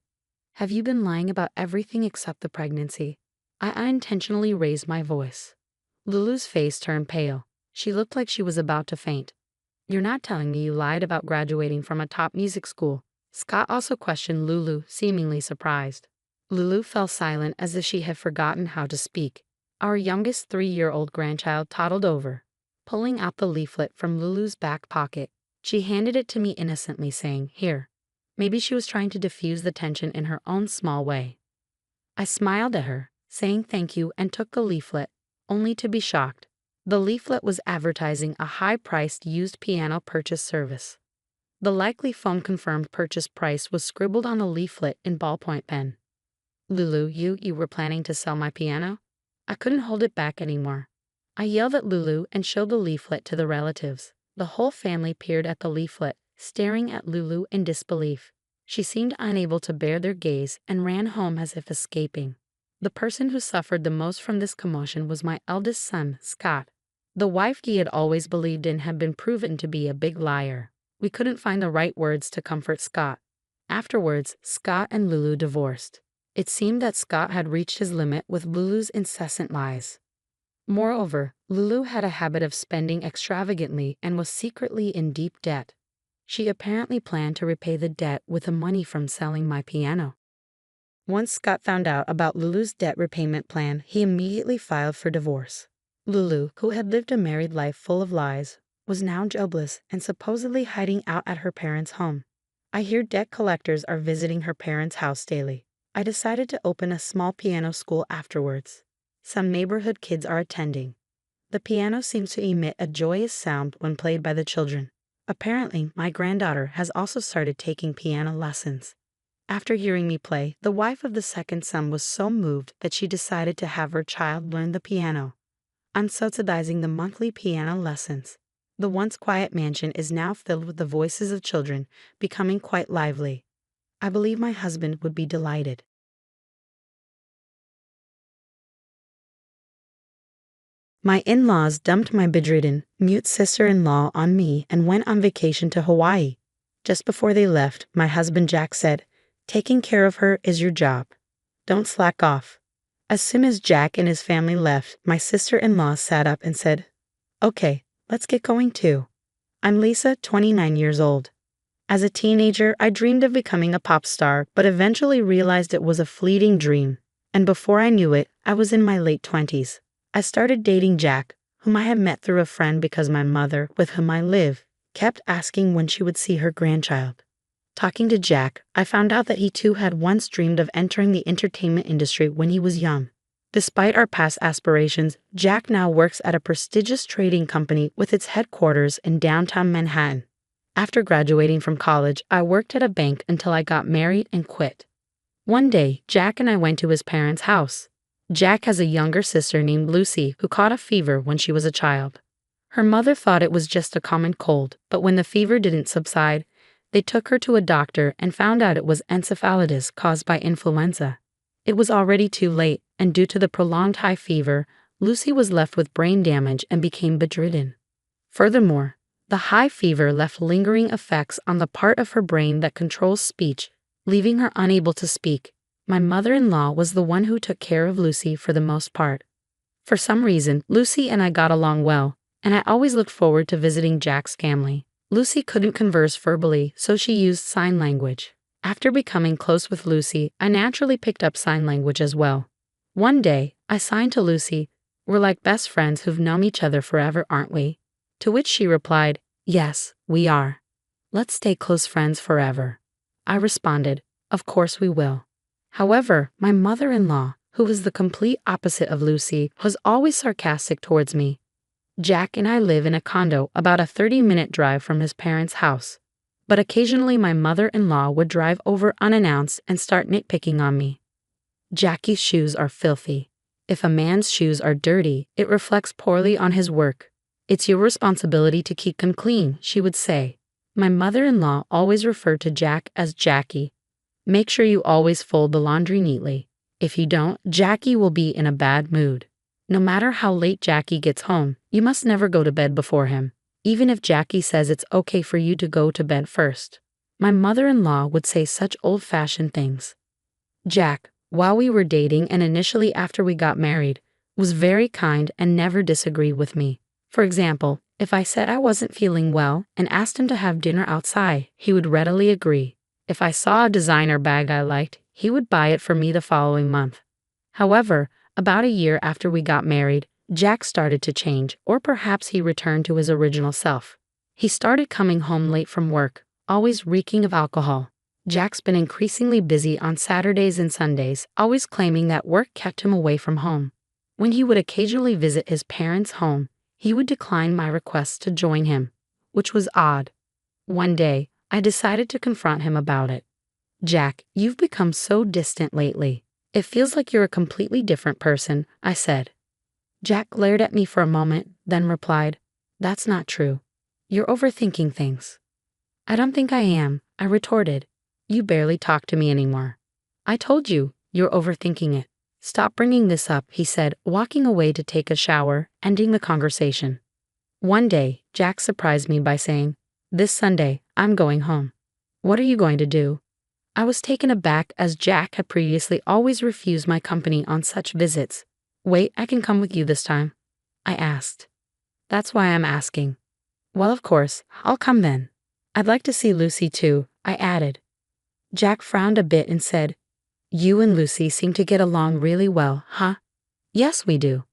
Have you been lying about everything except the pregnancy? I unintentionally raised my voice. Lulu's face turned pale. She looked like she was about to faint. You're not telling me you lied about graduating from a top music school? Scott also questioned Lulu, seemingly surprised. Lulu fell silent as if she had forgotten how to speak. Our youngest 3-year-old grandchild toddled over. Pulling out the leaflet from Lulu's back pocket, she handed it to me innocently, saying, Here. Maybe she was trying to diffuse the tension in her own small way. I smiled at her, saying thank you, and took the leaflet, only to be shocked. The leaflet was advertising a high-priced used piano purchase service. The likely phone-confirmed purchase price was scribbled on the leaflet in ballpoint pen. Lulu, you were planning to sell my piano? I couldn't hold it back anymore. I yelled at Lulu and showed the leaflet to the relatives. The whole family peered at the leaflet, staring at Lulu in disbelief. She seemed unable to bear their gaze and ran home as if escaping. The person who suffered the most from this commotion was my eldest son, Scott. The wife he had always believed in had been proven to be a big liar. We couldn't find the right words to comfort Scott. Afterwards, Scott and Lulu divorced. It seemed that Scott had reached his limit with Lulu's incessant lies. Moreover, Lulu had a habit of spending extravagantly and was secretly in deep debt. She apparently planned to repay the debt with the money from selling my piano. Once Scott found out about Lulu's debt repayment plan, he immediately filed for divorce. Lulu, who had lived a married life full of lies, was now jobless and supposedly hiding out at her parents' home. I hear debt collectors are visiting her parents' house daily. I decided to open a small piano school afterwards. Some neighborhood kids are attending. The piano seems to emit a joyous sound when played by the children. Apparently, my granddaughter has also started taking piano lessons. After hearing me play, the wife of the second son was so moved that she decided to have her child learn the piano. I'm subsidizing the monthly piano lessons. The once quiet mansion is now filled with the voices of children, becoming quite lively. I believe my husband would be delighted. My in-laws dumped my bedridden, mute sister-in-law on me and went on vacation to Hawaii. Just before they left, my husband Jack said, "Taking care of her is your job. Don't slack off." As soon as Jack and his family left, my sister-in-law sat up and said, "Okay, let's get going too." I'm Lisa, 29 years old. As a teenager, I dreamed of becoming a pop star, but eventually realized it was a fleeting dream. And before I knew it, I was in my late 20s. I started dating Jack, whom I had met through a friend because my mother, with whom I live, kept asking when she would see her grandchild. Talking to Jack, I found out that he too had once dreamed of entering the entertainment industry when he was young. Despite our past aspirations, Jack now works at a prestigious trading company with its headquarters in downtown Manhattan. After graduating from college, I worked at a bank until I got married and quit. One day, Jack and I went to his parents' house. Jack has a younger sister named Lucy who caught a fever when she was a child. Her mother thought it was just a common cold, but when the fever didn't subside, they took her to a doctor and found out it was encephalitis caused by influenza. It was already too late, and due to the prolonged high fever, Lucy was left with brain damage and became bedridden. Furthermore, the high fever left lingering effects on the part of her brain that controls speech, leaving her unable to speak. My mother-in-law was the one who took care of Lucy for the most part. For some reason, Lucy and I got along well, and I always looked forward to visiting Jack's family. Lucy couldn't converse verbally, so she used sign language. After becoming close with Lucy, I naturally picked up sign language as well. One day, I signed to Lucy, "We're like best friends who've known each other forever, aren't we?" To which she replied, "Yes, we are. Let's stay close friends forever." I responded, "Of course we will." However, my mother-in-law, who was the complete opposite of Lucy, was always sarcastic towards me. Jack and I live in a condo about a 30-minute drive from his parents' house. But occasionally my mother-in-law would drive over unannounced and start nitpicking on me. "Jackie's shoes are filthy. If a man's shoes are dirty, it reflects poorly on his work. It's your responsibility to keep them clean," she would say. My mother-in-law always referred to Jack as Jackie. "Make sure you always fold the laundry neatly. If you don't, Jackie will be in a bad mood. No matter how late Jackie gets home, you must never go to bed before him, even if Jackie says it's okay for you to go to bed first." My mother-in-law would say such old-fashioned things. Jack, while we were dating and initially after we got married, was very kind and never disagreed with me. For example, if I said I wasn't feeling well and asked him to have dinner outside, he would readily agree. If I saw a designer bag I liked, he would buy it for me the following month. However, about a year after we got married, Jack started to change, or perhaps he returned to his original self. He started coming home late from work, always reeking of alcohol. Jack's been increasingly busy on Saturdays and Sundays, always claiming that work kept him away from home. When he would occasionally visit his parents' home, he would decline my requests to join him, which was odd. One day, I decided to confront him about it. "Jack, you've become so distant lately. It feels like you're a completely different person," I said. Jack glared at me for a moment, then replied, "That's not true. You're overthinking things." "I don't think I am," I retorted. "You barely talk to me anymore." "I told you, you're overthinking it. Stop bringing this up," he said, walking away to take a shower, ending the conversation. One day, Jack surprised me by saying, "This Sunday, I'm going home." "What are you going to do?" I was taken aback as Jack had previously always refused my company on such visits. "Wait, I can come with you this time," I asked. "That's why I'm asking." "Well, of course, I'll come then. I'd like to see Lucy too," I added. Jack frowned a bit and said, "You and Lucy seem to get along really well, huh?" "Yes, we do.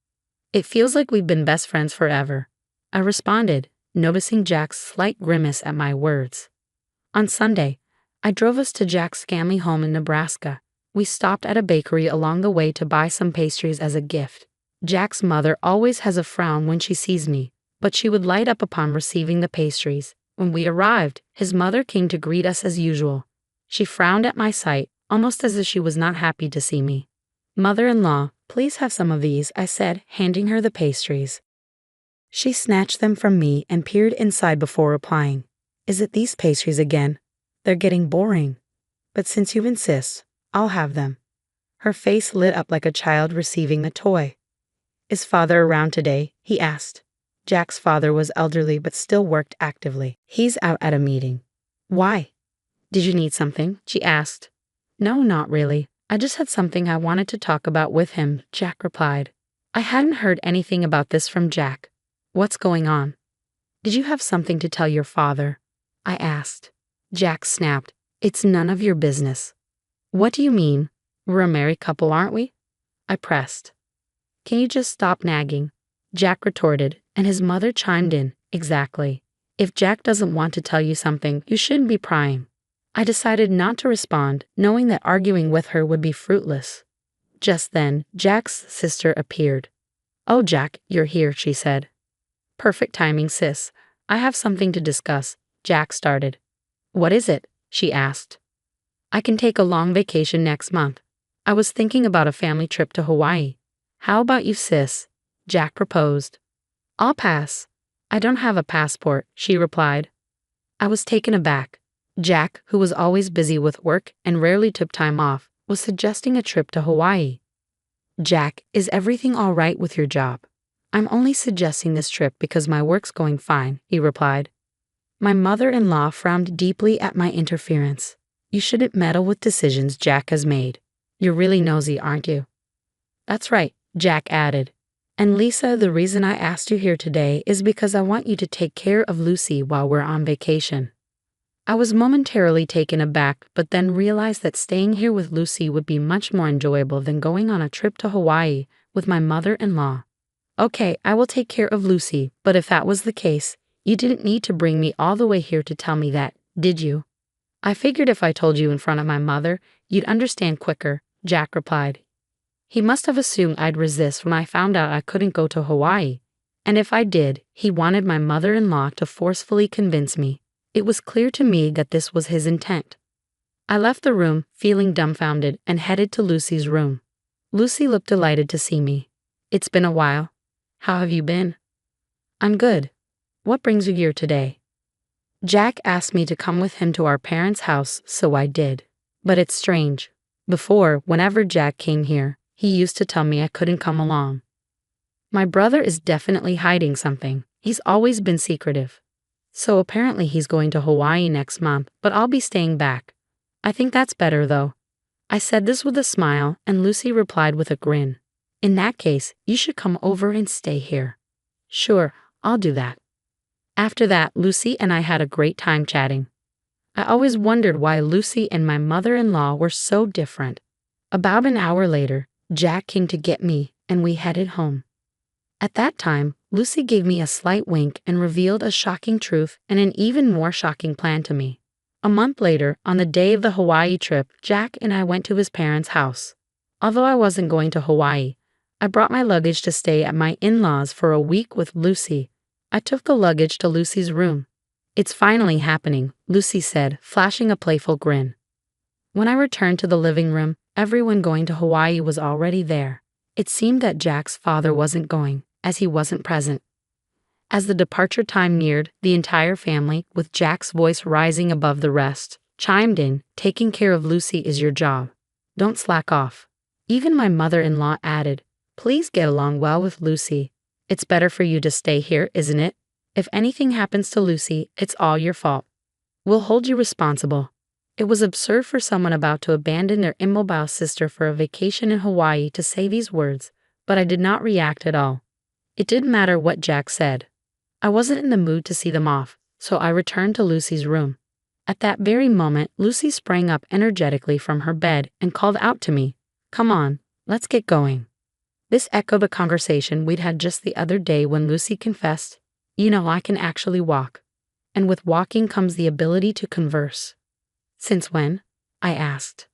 It feels like we've been best friends forever," I responded, noticing Jack's slight grimace at my words. On Sunday, I drove us to Jack's family home in Nebraska. We stopped at a bakery along the way to buy some pastries as a gift. Jack's mother always has a frown when she sees me, but she would light up upon receiving the pastries. When we arrived, his mother came to greet us as usual. She frowned at my sight, almost as if she was not happy to see me. "Mother-in-law, please have some of these," I said, handing her the pastries. She snatched them from me and peered inside before replying, "Is it these pastries again? They're getting boring. But since you insist, I'll have them." Her face lit up like a child receiving a toy. "Is father around today?" he asked. Jack's father was elderly but still worked actively. "He's out at a meeting." "Why?" "Did you need something?" she asked. "No, not really. I just had something I wanted to talk about with him," Jack replied. I hadn't heard anything about this from Jack. "What's going on?" "Did you have something to tell your father?" I asked. Jack snapped, "It's none of your business." "What do you mean? We're a married couple, aren't we?" I pressed. "Can you just stop nagging? Jack retorted, and his mother chimed in, exactly. If Jack doesn't want to tell you something, you shouldn't be prying. I decided not to respond, knowing that arguing with her would be fruitless. Just then, Jack's sister appeared. "Oh, Jack, you're here," she said. "Perfect timing, sis. I have something to discuss," Jack started. "What is it?" she asked. "I can take a long vacation next month. I was thinking about a family trip to Hawaii. How about you, sis?" Jack proposed. "I'll pass. I don't have a passport," she replied. I was taken aback. Jack, who was always busy with work and rarely took time off, was suggesting a trip to Hawaii. "Jack, is everything all right with your job?" "I'm only suggesting this trip because my work's going fine," he replied. My mother-in-law frowned deeply at my interference. "You shouldn't meddle with decisions Jack has made. You're really nosy, aren't you?" "That's right," Jack added. "And Lisa, the reason I asked you here today is because I want you to take care of Lucy while we're on vacation." I was momentarily taken aback, but then realized that staying here with Lucy would be much more enjoyable than going on a trip to Hawaii with my mother-in-law. "Okay, I will take care of Lucy, but if that was the case, you didn't need to bring me all the way here to tell me that, did you?" "I figured if I told you in front of my mother, you'd understand quicker," Jack replied. He must have assumed I'd resist when I found out I couldn't go to Hawaii. And if I did, he wanted my mother-in-law to forcefully convince me. It was clear to me that this was his intent. I left the room, feeling dumbfounded, and headed to Lucy's room. Lucy looked delighted to see me. "It's been a while. How have you been?" "I'm good. What brings you here today?" Jack asked me to come with him to our parents' house, so I did. But it's strange. Before, whenever Jack came here, he used to tell me I couldn't come along. My brother is definitely hiding something. He's always been secretive. So apparently he's going to Hawaii next month, but I'll be staying back. I think that's better, though. I said this with a smile, and Lucy replied with a grin. "In that case, you should come over and stay here." "Sure, I'll do that." After that, Lucy and I had a great time chatting. I always wondered why Lucy and my mother-in-law were so different. About an hour later, Jack came to get me, and we headed home. At that time, Lucy gave me a slight wink and revealed a shocking truth and an even more shocking plan to me. A month later, on the day of the Hawaii trip, Jack and I went to his parents' house. Although I wasn't going to Hawaii, I brought my luggage to stay at my in-laws for a week with Lucy. I took the luggage to Lucy's room. "It's finally happening," Lucy said, flashing a playful grin. When I returned to the living room, everyone going to Hawaii was already there. It seemed that Jack's father wasn't going, as he wasn't present. As the departure time neared, the entire family, with Jack's voice rising above the rest, chimed in, "Taking care of Lucy is your job. Don't slack off." Even my mother-in-law added, "Please get along well with Lucy. It's better for you to stay here, isn't it? If anything happens to Lucy, it's all your fault. We'll hold you responsible." It was absurd for someone about to abandon their immobile sister for a vacation in Hawaii to say these words, but I did not react at all. It didn't matter what Jack said. I wasn't in the mood to see them off, so I returned to Lucy's room. At that very moment, Lucy sprang up energetically from her bed and called out to me, "Come on, let's get going." This echoed a conversation we'd had just the other day when Lucy confessed, "You know, I can actually walk." And with walking comes the ability to converse. "Since when?" I asked.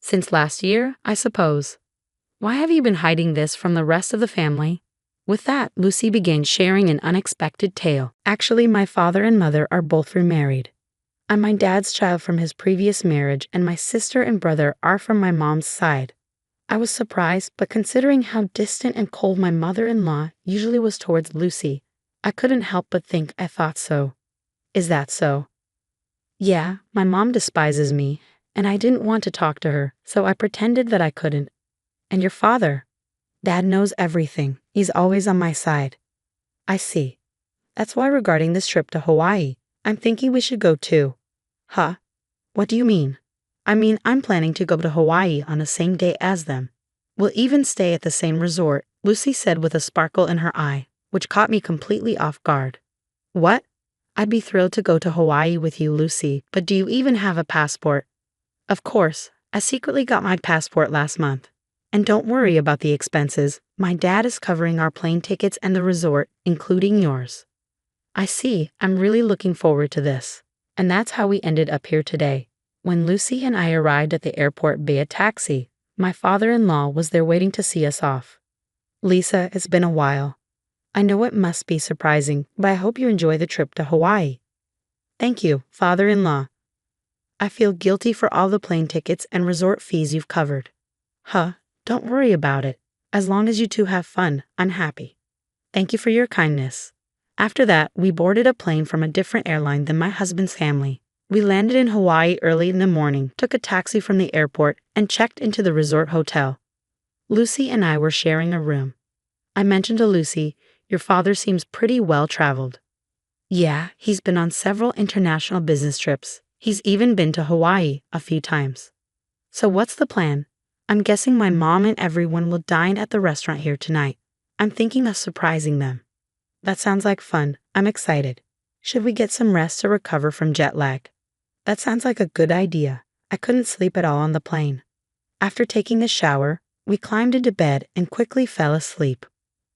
"Since last year, I suppose." "Why have you been hiding this from the rest of the family?" With that, Lucy began sharing an unexpected tale. "Actually, my father and mother are both remarried. I'm my dad's child from his previous marriage, and my sister and brother are from my mom's side." I was surprised, but considering how distant and cold my mother-in-law usually was towards Lucy, I couldn't help but think I thought so. "Is that so?" "Yeah, my mom despises me, and I didn't want to talk to her, so I pretended that I couldn't." "And your father?" "Dad knows everything. He's always on my side." "I see. That's why regarding this trip to Hawaii, I'm thinking we should go too." "Huh? What do you mean?" "I mean, I'm planning to go to Hawaii on the same day as them. We'll even stay at the same resort," Lucy said with a sparkle in her eye, which caught me completely off guard. "What? I'd be thrilled to go to Hawaii with you, Lucy, but do you even have a passport?" "Of course. I secretly got my passport last month. And don't worry about the expenses. My dad is covering our plane tickets and the resort, including yours. I see. I'm really looking forward to this. And that's how we ended up here today. When Lucy and I arrived at the airport via taxi, my father-in-law was there waiting to see us off. Lisa, it's been a while. I know it must be surprising, but I hope you enjoy the trip to Hawaii. Thank you, father-in-law. I feel guilty for all the plane tickets and resort fees you've covered. Don't worry about it. As long as you two have fun, I'm happy. Thank you for your kindness. After that, we boarded a plane from a different airline than my husband's family. We landed in Hawaii early in the morning, took a taxi from the airport, and checked into the resort hotel. Lucy and I were sharing a room. I mentioned to Lucy, your father seems pretty well traveled. Yeah, he's been on several international business trips. He's even been to Hawaii a few times. So what's the plan? I'm guessing my mom and everyone will dine at the restaurant here tonight. I'm thinking of surprising them. That sounds like fun. I'm excited. Should we get some rest to recover from jet lag? That sounds like a good idea. I couldn't sleep at all on the plane. After taking a shower, we climbed into bed and quickly fell asleep.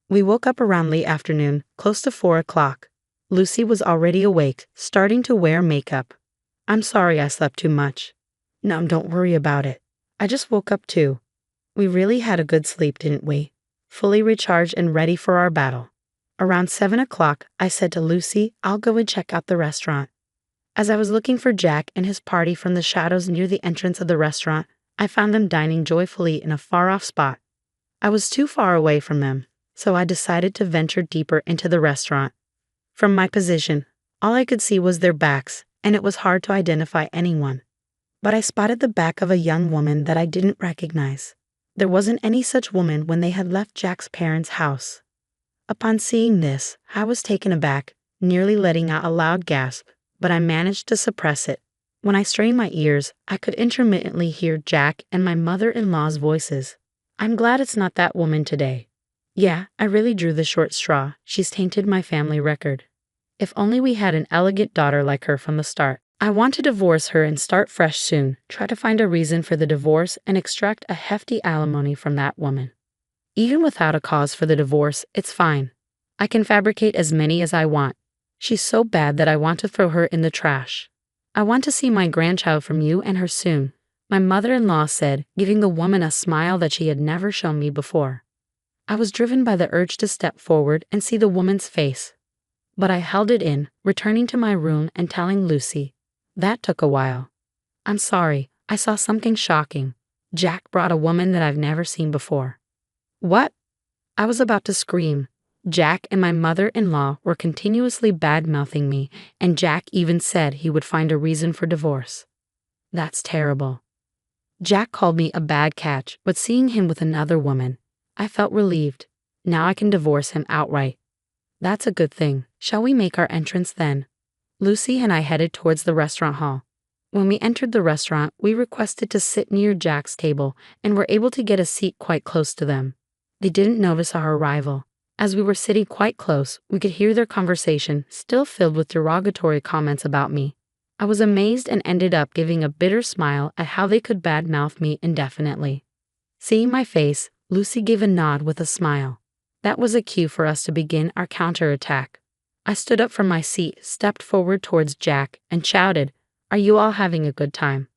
We woke up around late afternoon, close to 4 o'clock. Lucy was already awake, starting to wear makeup. I'm sorry I slept too much. No, don't worry about it. I just woke up too. We really had a good sleep, didn't we? Fully recharged and ready for our battle. Around 7 o'clock, I said to Lucy, I'll go and check out the restaurant. As I was looking for Jack and his party from the shadows near the entrance of the restaurant, I found them dining joyfully in a far-off spot. I was too far away from them, so I decided to venture deeper into the restaurant. From my position, all I could see was their backs, and it was hard to identify anyone. But I spotted the back of a young woman that I didn't recognize. There wasn't any such woman when they had left Jack's parents' house. Upon seeing this, I was taken aback, nearly letting out a loud gasp, but I managed to suppress it. When I strained my ears, I could intermittently hear Jack and my mother-in-law's voices. I'm glad it's not that woman today. Yeah, I really drew the short straw. She's tainted my family record. If only we had an elegant daughter like her from the start. I want to divorce her and start fresh soon, try to find a reason for the divorce and extract a hefty alimony from that woman. Even without a cause for the divorce, it's fine. I can fabricate as many as I want. She's so bad that I want to throw her in the trash. I want to see my grandchild from you and her soon, my mother-in-law said, giving the woman a smile that she had never shown me before. I was driven by the urge to step forward and see the woman's face. But I held it in, returning to my room and telling Lucy. That took a while. I'm sorry, I saw something shocking. Jack brought a woman that I've never seen before. What? I was about to scream. Jack and my mother-in-law were continuously bad-mouthing me, and Jack even said he would find a reason for divorce. That's terrible. Jack called me a bad catch, but seeing him with another woman, I felt relieved. Now I can divorce him outright. That's a good thing. Shall we make our entrance then? Lucy and I headed towards the restaurant hall. When we entered the restaurant, we requested to sit near Jack's table and were able to get a seat quite close to them. They didn't notice our arrival. As we were sitting quite close, we could hear their conversation, still filled with derogatory comments about me. I was amazed and ended up giving a bitter smile at how they could badmouth me indefinitely. Seeing my face, Lucy gave a nod with a smile. That was a cue for us to begin our counterattack. I stood up from my seat, stepped forward towards Jack, and shouted, Are you all having a good time?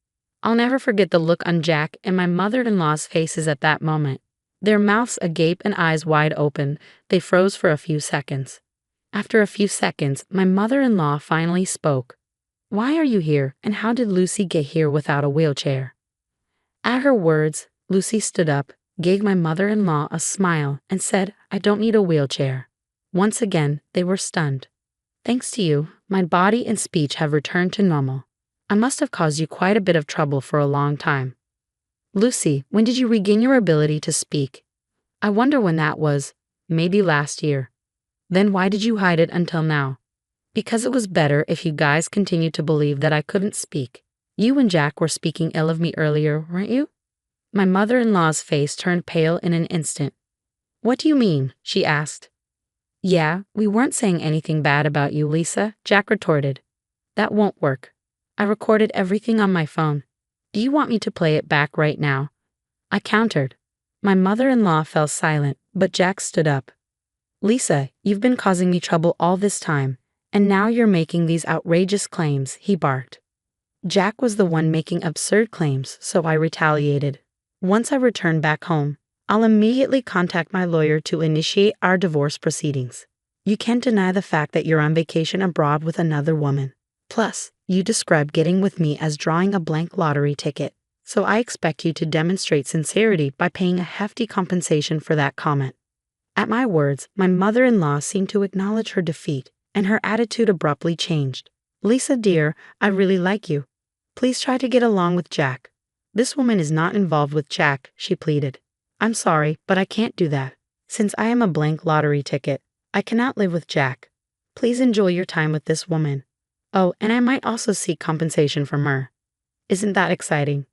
I'll never forget the look on Jack and my mother-in-law's faces at that moment. Their mouths agape and eyes wide open, they froze for a few seconds. After a few seconds, my mother-in-law finally spoke. Why are you here, and how did Lucy get here without a wheelchair? At her words, Lucy stood up, gave my mother-in-law a smile, and said, I don't need a wheelchair. Once again, they were stunned. Thanks to you, my body and speech have returned to normal. I must have caused you quite a bit of trouble for a long time. Lucy, when did you regain your ability to speak? I wonder when that was. Maybe last year. Then why did you hide it until now? Because it was better if you guys continued to believe that I couldn't speak. You and Jack were speaking ill of me earlier, weren't you? My mother-in-law's face turned pale in an instant. What do you mean? She asked. Yeah, we weren't saying anything bad about you, Lisa, Jack retorted. That won't work. I recorded everything on my phone. Do you want me to play it back right now? I countered. My mother-in-law fell silent, but Jack stood up. Lisa, you've been causing me trouble all this time, and now you're making these outrageous claims, he barked. Jack was the one making absurd claims, so I retaliated. Once I return back home, I'll immediately contact my lawyer to initiate our divorce proceedings. You can't deny the fact that you're on vacation abroad with another woman. Plus, you described getting with me as drawing a blank lottery ticket, so I expect you to demonstrate sincerity by paying a hefty compensation for that comment. At my words, my mother-in-law seemed to acknowledge her defeat, and her attitude abruptly changed. Lisa dear, I really like you. Please try to get along with Jack. This woman is not involved with Jack, she pleaded. I'm sorry, but I can't do that. Since I am a blank lottery ticket, I cannot live with Jack. Please enjoy your time with this woman. Oh, and I might also seek compensation from her. Isn't that exciting?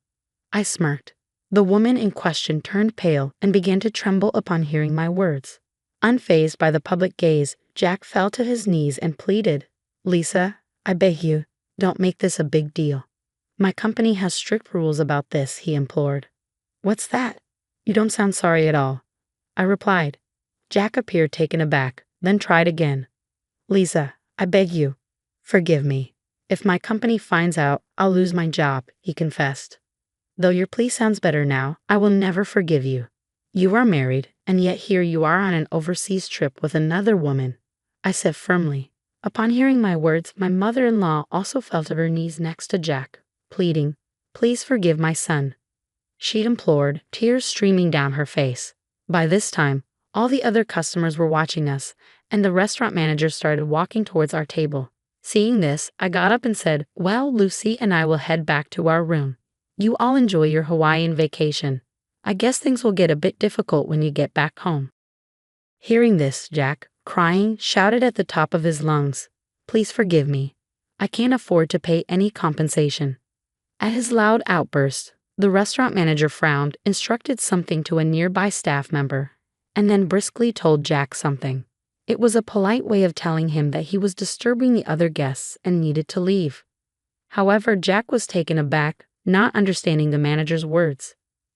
I smirked. The woman in question turned pale and began to tremble upon hearing my words. Unfazed by the public gaze, Jack fell to his knees and pleaded, Lisa, I beg you, don't make this a big deal. My company has strict rules about this, he implored. What's that? You don't sound sorry at all. I replied. Jack appeared taken aback, then tried again. Lisa, I beg you, forgive me. If my company finds out, I'll lose my job, he confessed. Though your plea sounds better now, I will never forgive you. You are married, and yet here you are on an overseas trip with another woman, I said firmly. Upon hearing my words, my mother-in-law also fell to her knees next to Jack, pleading, Please forgive my son. She implored, tears streaming down her face. By this time, all the other customers were watching us, and the restaurant manager started walking towards our table. Seeing this, I got up and said, Well, Lucy and I will head back to our room. You all enjoy your Hawaiian vacation. I guess things will get a bit difficult when you get back home. Hearing this, Jack, crying, shouted at the top of his lungs, Please forgive me. I can't afford to pay any compensation. At his loud outburst, the restaurant manager frowned, instructed something to a nearby staff member, and then briskly told Jack something. It was a polite way of telling him that he was disturbing the other guests and needed to leave. However, Jack was taken aback, not understanding the manager's words.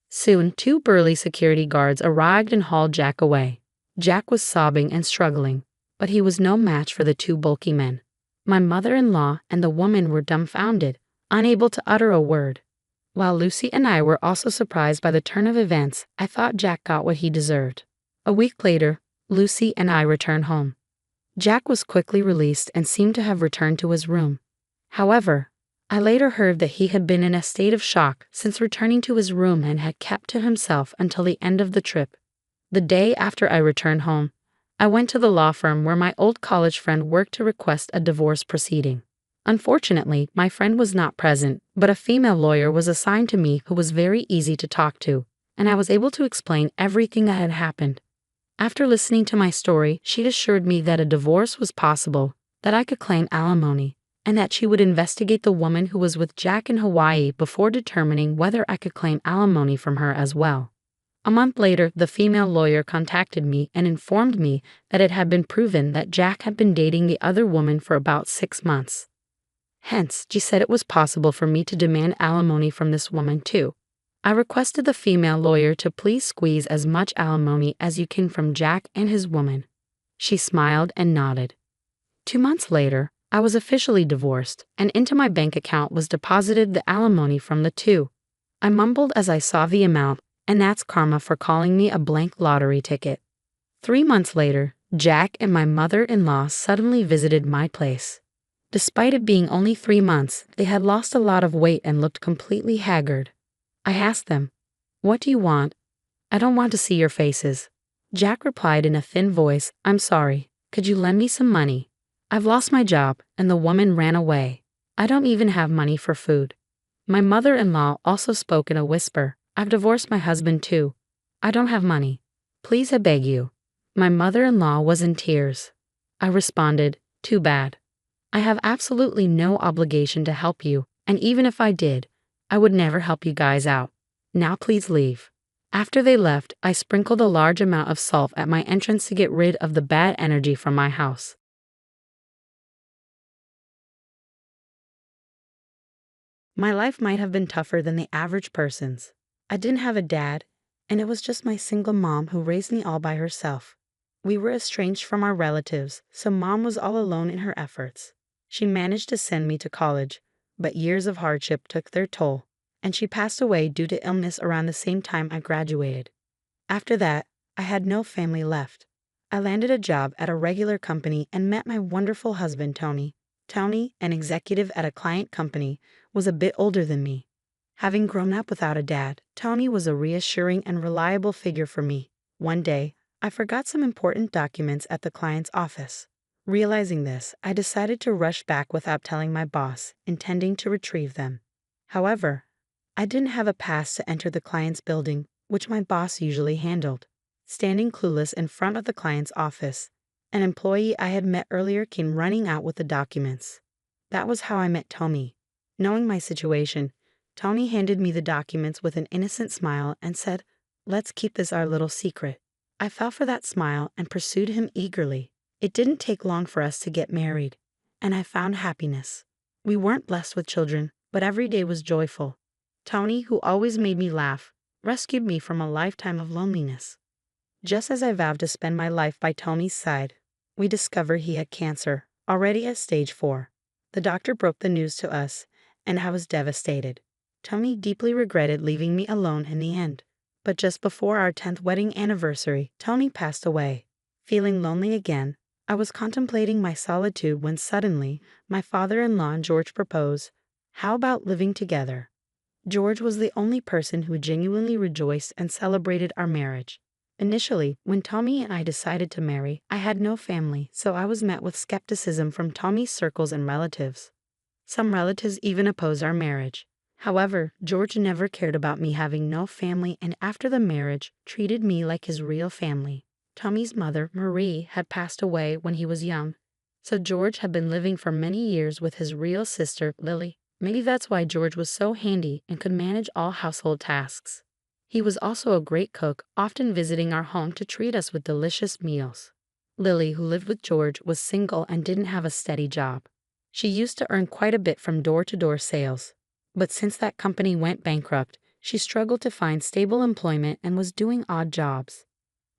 Soon, 2 burly security guards arrived and hauled Jack away. Jack was sobbing and struggling, but he was no match for the 2 bulky men. My mother-in-law and the woman were dumbfounded, unable to utter a word. While Lucy and I were also surprised by the turn of events, I thought Jack got what he deserved. A week later, Lucy and I returned home. Jack was quickly released and seemed to have returned to his room. However, I later heard that he had been in a state of shock since returning to his room and had kept to himself until the end of the trip. The day after I returned home, I went to the law firm where my old college friend worked to request a divorce proceeding. Unfortunately, my friend was not present, but a female lawyer was assigned to me who was very easy to talk to, and I was able to explain everything that had happened. After listening to my story, she assured me that a divorce was possible, that I could claim alimony, and that she would investigate the woman who was with Jack in Hawaii before determining whether I could claim alimony from her as well. A month later, the female lawyer contacted me and informed me that it had been proven that Jack had been dating the other woman for about 6 months. Hence, she said it was possible for me to demand alimony from this woman too. I requested the female lawyer to please squeeze as much alimony as you can from Jack and his woman. She smiled and nodded. 2 months later, I was officially divorced, and into my bank account was deposited the alimony from the 2. I mumbled as I saw the amount, and that's karma for calling me a blank lottery ticket. 3 months later, Jack and my mother-in-law suddenly visited my place. Despite it being only 3 months, they had lost a lot of weight and looked completely haggard. I asked them, What do you want? I don't want to see your faces. Jack replied in a thin voice, I'm sorry, could you lend me some money? I've lost my job, and the woman ran away. I don't even have money for food. My mother-in-law also spoke in a whisper, I've divorced my husband too. I don't have money. Please, I beg you. My mother-in-law was in tears. I responded, Too bad. I have absolutely no obligation to help you, and even if I did, I would never help you guys out. Now please leave. After they left, I sprinkled a large amount of salt at my entrance to get rid of the bad energy from my house. My life might have been tougher than the average person's. I didn't have a dad, And it was just my single mom who raised me all by herself. We were estranged from our relatives, so Mom was all alone in her efforts. She managed to send me to college, but years of hardship took their toll, and she passed away due to illness around the same time I graduated. After that, I had no family left. I landed a job at a regular company and met my wonderful husband, Tony. Tony, an executive at a client company, was a bit older than me. Having grown up without a dad, Tony was a reassuring and reliable figure for me. One day, I forgot some important documents at the client's office. Realizing this, I decided to rush back without telling my boss, intending to retrieve them. However, I didn't have a pass to enter the client's building, which my boss usually handled. Standing clueless in front of the client's office, an employee I had met earlier came running out with the documents. That was how I met Tony. Knowing my situation, Tony handed me the documents with an innocent smile and said, "Let's keep this our little secret." I fell for that smile and pursued him eagerly. It didn't take long for us to get married, and I found happiness. We weren't blessed with children, but every day was joyful. Tony, who always made me laugh, rescued me from a lifetime of loneliness. Just as I vowed to spend my life by Tony's side, we discovered he had cancer, already at stage 4. The doctor broke the news to us, and I was devastated. Tony deeply regretted leaving me alone in the end. But just before our 10th wedding anniversary, Tony passed away. Feeling lonely again, I was contemplating my solitude when suddenly my father-in-law George proposed, "How about living together?" George was the only person who genuinely rejoiced and celebrated our marriage. Initially, when Tommy and I decided to marry, I had no family, so I was met with skepticism from Tommy's circles and relatives. Some relatives even opposed our marriage. However, George never cared about me having no family, and after the marriage, treated me like his real family. Tommy's mother, Marie, had passed away when he was young, so George had been living for many years with his real sister, Lily. Maybe that's why George was so handy and could manage all household tasks. He was also a great cook, often visiting our home to treat us with delicious meals. Lily, who lived with George, was single and didn't have a steady job. She used to earn quite a bit from door-to-door sales. But since that company went bankrupt, she struggled to find stable employment and was doing odd jobs.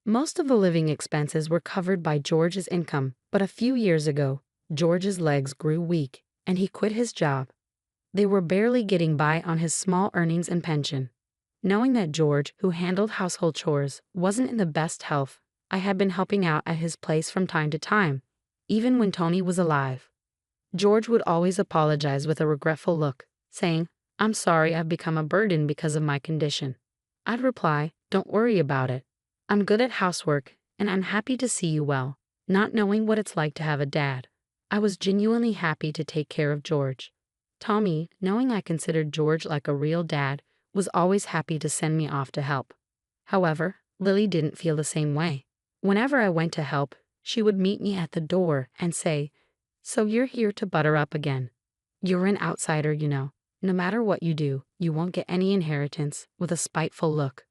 Most of the living expenses were covered by George's income, but a few years ago, George's legs grew weak, and he quit his job. They were barely getting by on his small earnings and pension. Knowing that George, who handled household chores, wasn't in the best health, I had been helping out at his place from time to time, even when Tony was alive. George would always apologize with a regretful look, saying, "I'm sorry I've become a burden because of my condition." I'd reply, "Don't worry about it. I'm good at housework, and I'm happy to see you well." Not knowing what it's like to have a dad, I was genuinely happy to take care of George. Tommy, knowing I considered George like a real dad, was always happy to send me off to help. However, Lily didn't feel the same way. Whenever I went to help, she would meet me at the door and say, "So you're here to butter up again. You're an outsider, you know. No matter what you do, you won't get any inheritance," with a spiteful look.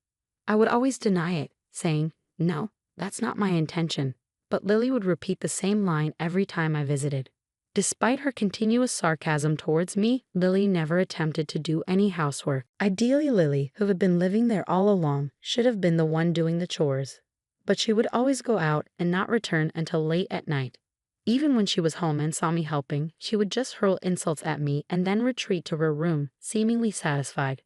I would always deny it, saying, "No, that's not my intention." But Lily would repeat the same line every time I visited. Despite her continuous sarcasm towards me, Lily never attempted to do any housework. Ideally, Lily, who had been living there all along, should have been the one doing the chores. But she would always go out and not return until late at night. Even when she was home and saw me helping, she would just hurl insults at me and then retreat to her room, seemingly satisfied.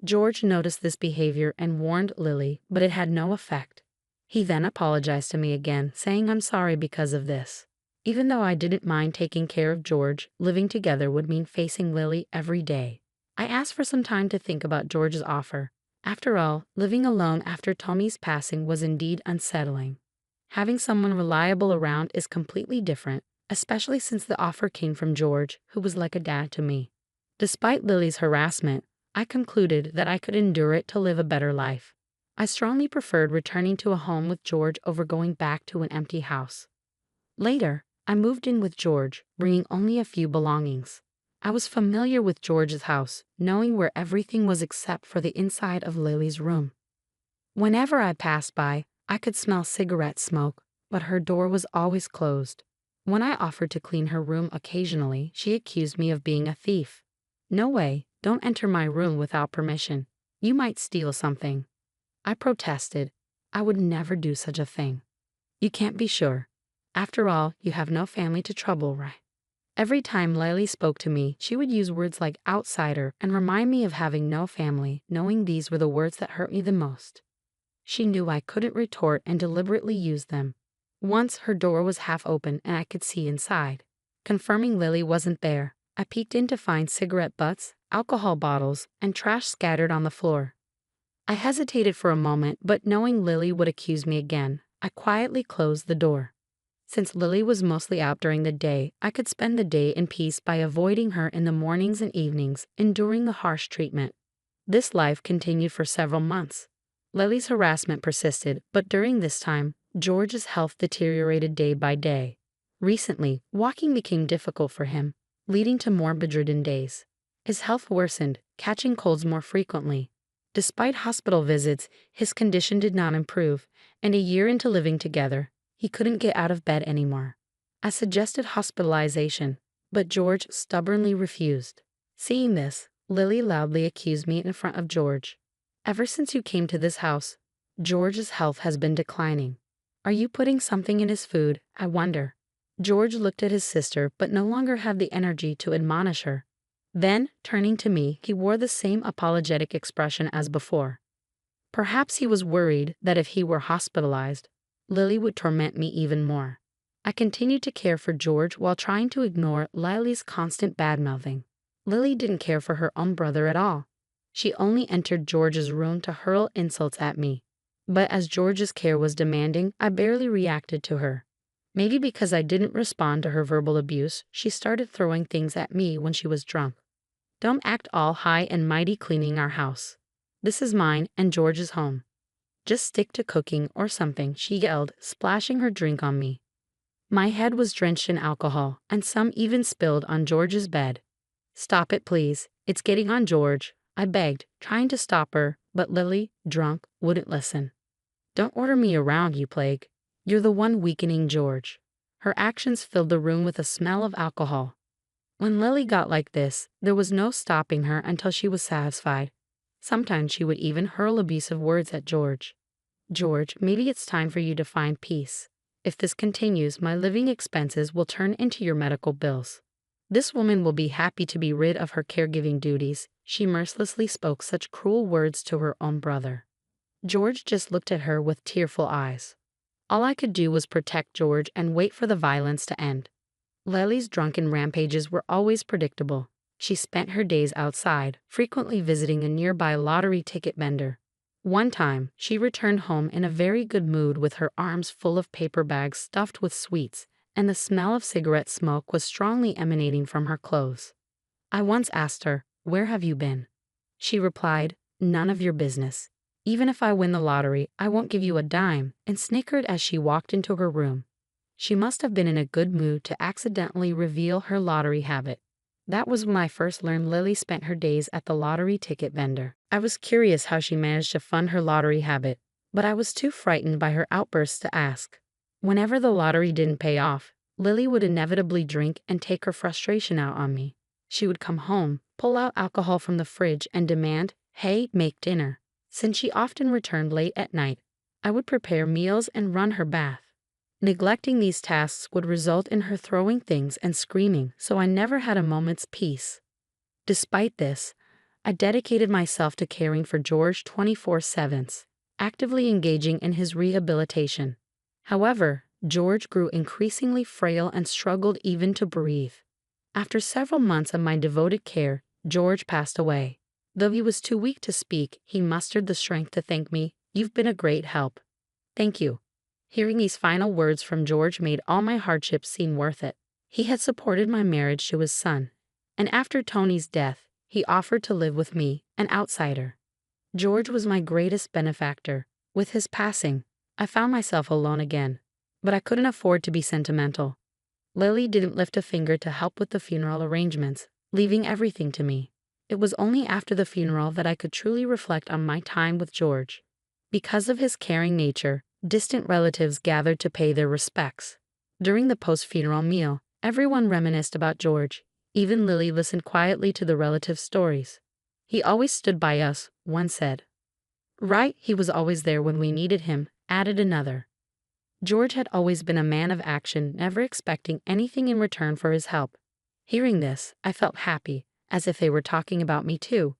George noticed this behavior and warned Lily, but it had no effect. He then apologized to me again, saying I'm sorry because of this. Even though I didn't mind taking care of George, living together would mean facing Lily every day. I asked for some time to think about George's offer. After all, living alone after Tommy's passing was indeed unsettling. Having someone reliable around is completely different, especially since the offer came from George, who was like a dad to me. Despite Lily's harassment, I concluded that I could endure it to live a better life. I strongly preferred returning to a home with George over going back to an empty house. Later, I moved in with George, bringing only a few belongings. I was familiar with George's house, knowing where everything was except for the inside of Lily's room. Whenever I passed by, I could smell cigarette smoke, but her door was always closed. When I offered to clean her room occasionally, she accused me of being a thief. "No way, don't enter my room without permission. You might steal something." I protested. I would never do such a thing. You can't be sure. After all, you have no family to trouble, right? Every time Lily spoke to me, she would use words like outsider and remind me of having no family, knowing these were the words that hurt me the most. She knew I couldn't retort and deliberately used them. Once her door was half open and I could see inside. Confirming Lily wasn't there, I peeked in to find cigarette butts, alcohol bottles, and trash scattered on the floor. I hesitated for a moment, but knowing Lily would accuse me again, I quietly closed the door. Since Lily was mostly out during the day, I could spend the day in peace by avoiding her in the mornings and evenings, enduring the harsh treatment. This life continued for several months. Lily's harassment persisted, but during this time, George's health deteriorated day by day. Recently, walking became difficult for him, leading to more bedridden days. His health worsened, catching colds more frequently. Despite hospital visits, his condition did not improve, and a year into living together, he couldn't get out of bed anymore. I suggested hospitalization, but George stubbornly refused. Seeing this, Lily loudly accused me in front of George. Ever since you came to this house, George's health has been declining. Are you putting something in his food, I wonder? George looked at his sister but no longer had the energy to admonish her. Then, turning to me, he wore the same apologetic expression as before. Perhaps he was worried that if he were hospitalized, Lily would torment me even more. I continued to care for George while trying to ignore Lily's constant badmouthing. Lily didn't care for her own brother at all. She only entered George's room to hurl insults at me. But as George's care was demanding, I barely reacted to her. Maybe because I didn't respond to her verbal abuse, she started throwing things at me when she was drunk. Don't act all high and mighty cleaning our house. This is mine and George's home. Just stick to cooking or something, she yelled, splashing her drink on me. My head was drenched in alcohol, and some even spilled on George's bed. Stop it, please. It's getting on George, I begged, trying to stop her, but Lily, drunk, wouldn't listen. Don't order me around, you plague. You're the one weakening George. Her actions filled the room with a smell of alcohol. When Lily got like this, there was no stopping her until she was satisfied. Sometimes she would even hurl abusive words at George. George, maybe it's time for you to find peace. If this continues, my living expenses will turn into your medical bills. This woman will be happy to be rid of her caregiving duties. She mercilessly spoke such cruel words to her own brother. George just looked at her with tearful eyes. All I could do was protect George and wait for the violence to end. Lily's drunken rampages were always predictable. She spent her days outside, frequently visiting a nearby lottery ticket vendor. One time, she returned home in a very good mood with her arms full of paper bags stuffed with sweets, and the smell of cigarette smoke was strongly emanating from her clothes. I once asked her, "Where have you been?" She replied, "None of your business. Even if I win the lottery, I won't give you a dime," and snickered as she walked into her room. She must have been in a good mood to accidentally reveal her lottery habit. That was when I first learned Lily spent her days at the lottery ticket vendor. I was curious how she managed to fund her lottery habit, but I was too frightened by her outbursts to ask. Whenever the lottery didn't pay off, Lily would inevitably drink and take her frustration out on me. She would come home, pull out alcohol from the fridge, and demand, "Hey, make dinner." Since she often returned late at night, I would prepare meals and run her bath. Neglecting these tasks would result in her throwing things and screaming, so I never had a moment's peace. Despite this, I dedicated myself to caring for George 24/7, actively engaging in his rehabilitation. However, George grew increasingly frail and struggled even to breathe. After several months of my devoted care, George passed away. Though he was too weak to speak, he mustered the strength to thank me. "You've been a great help. Thank you." Hearing these final words from George made all my hardships seem worth it. He had supported my marriage to his son, and after Tony's death, he offered to live with me, an outsider. George was my greatest benefactor. With his passing, I found myself alone again, but I couldn't afford to be sentimental. Lily didn't lift a finger to help with the funeral arrangements, leaving everything to me. It was only after the funeral that I could truly reflect on my time with George. Because of his caring nature, distant relatives gathered to pay their respects. During the post-funeral meal, everyone reminisced about George. Even Lily listened quietly to the relatives' stories. "He always stood by us," one said. Right, he was always there when we needed him, added another. George had always been a man of action, never expecting anything in return for his help. Hearing this, I felt happy, as if they were talking about me too.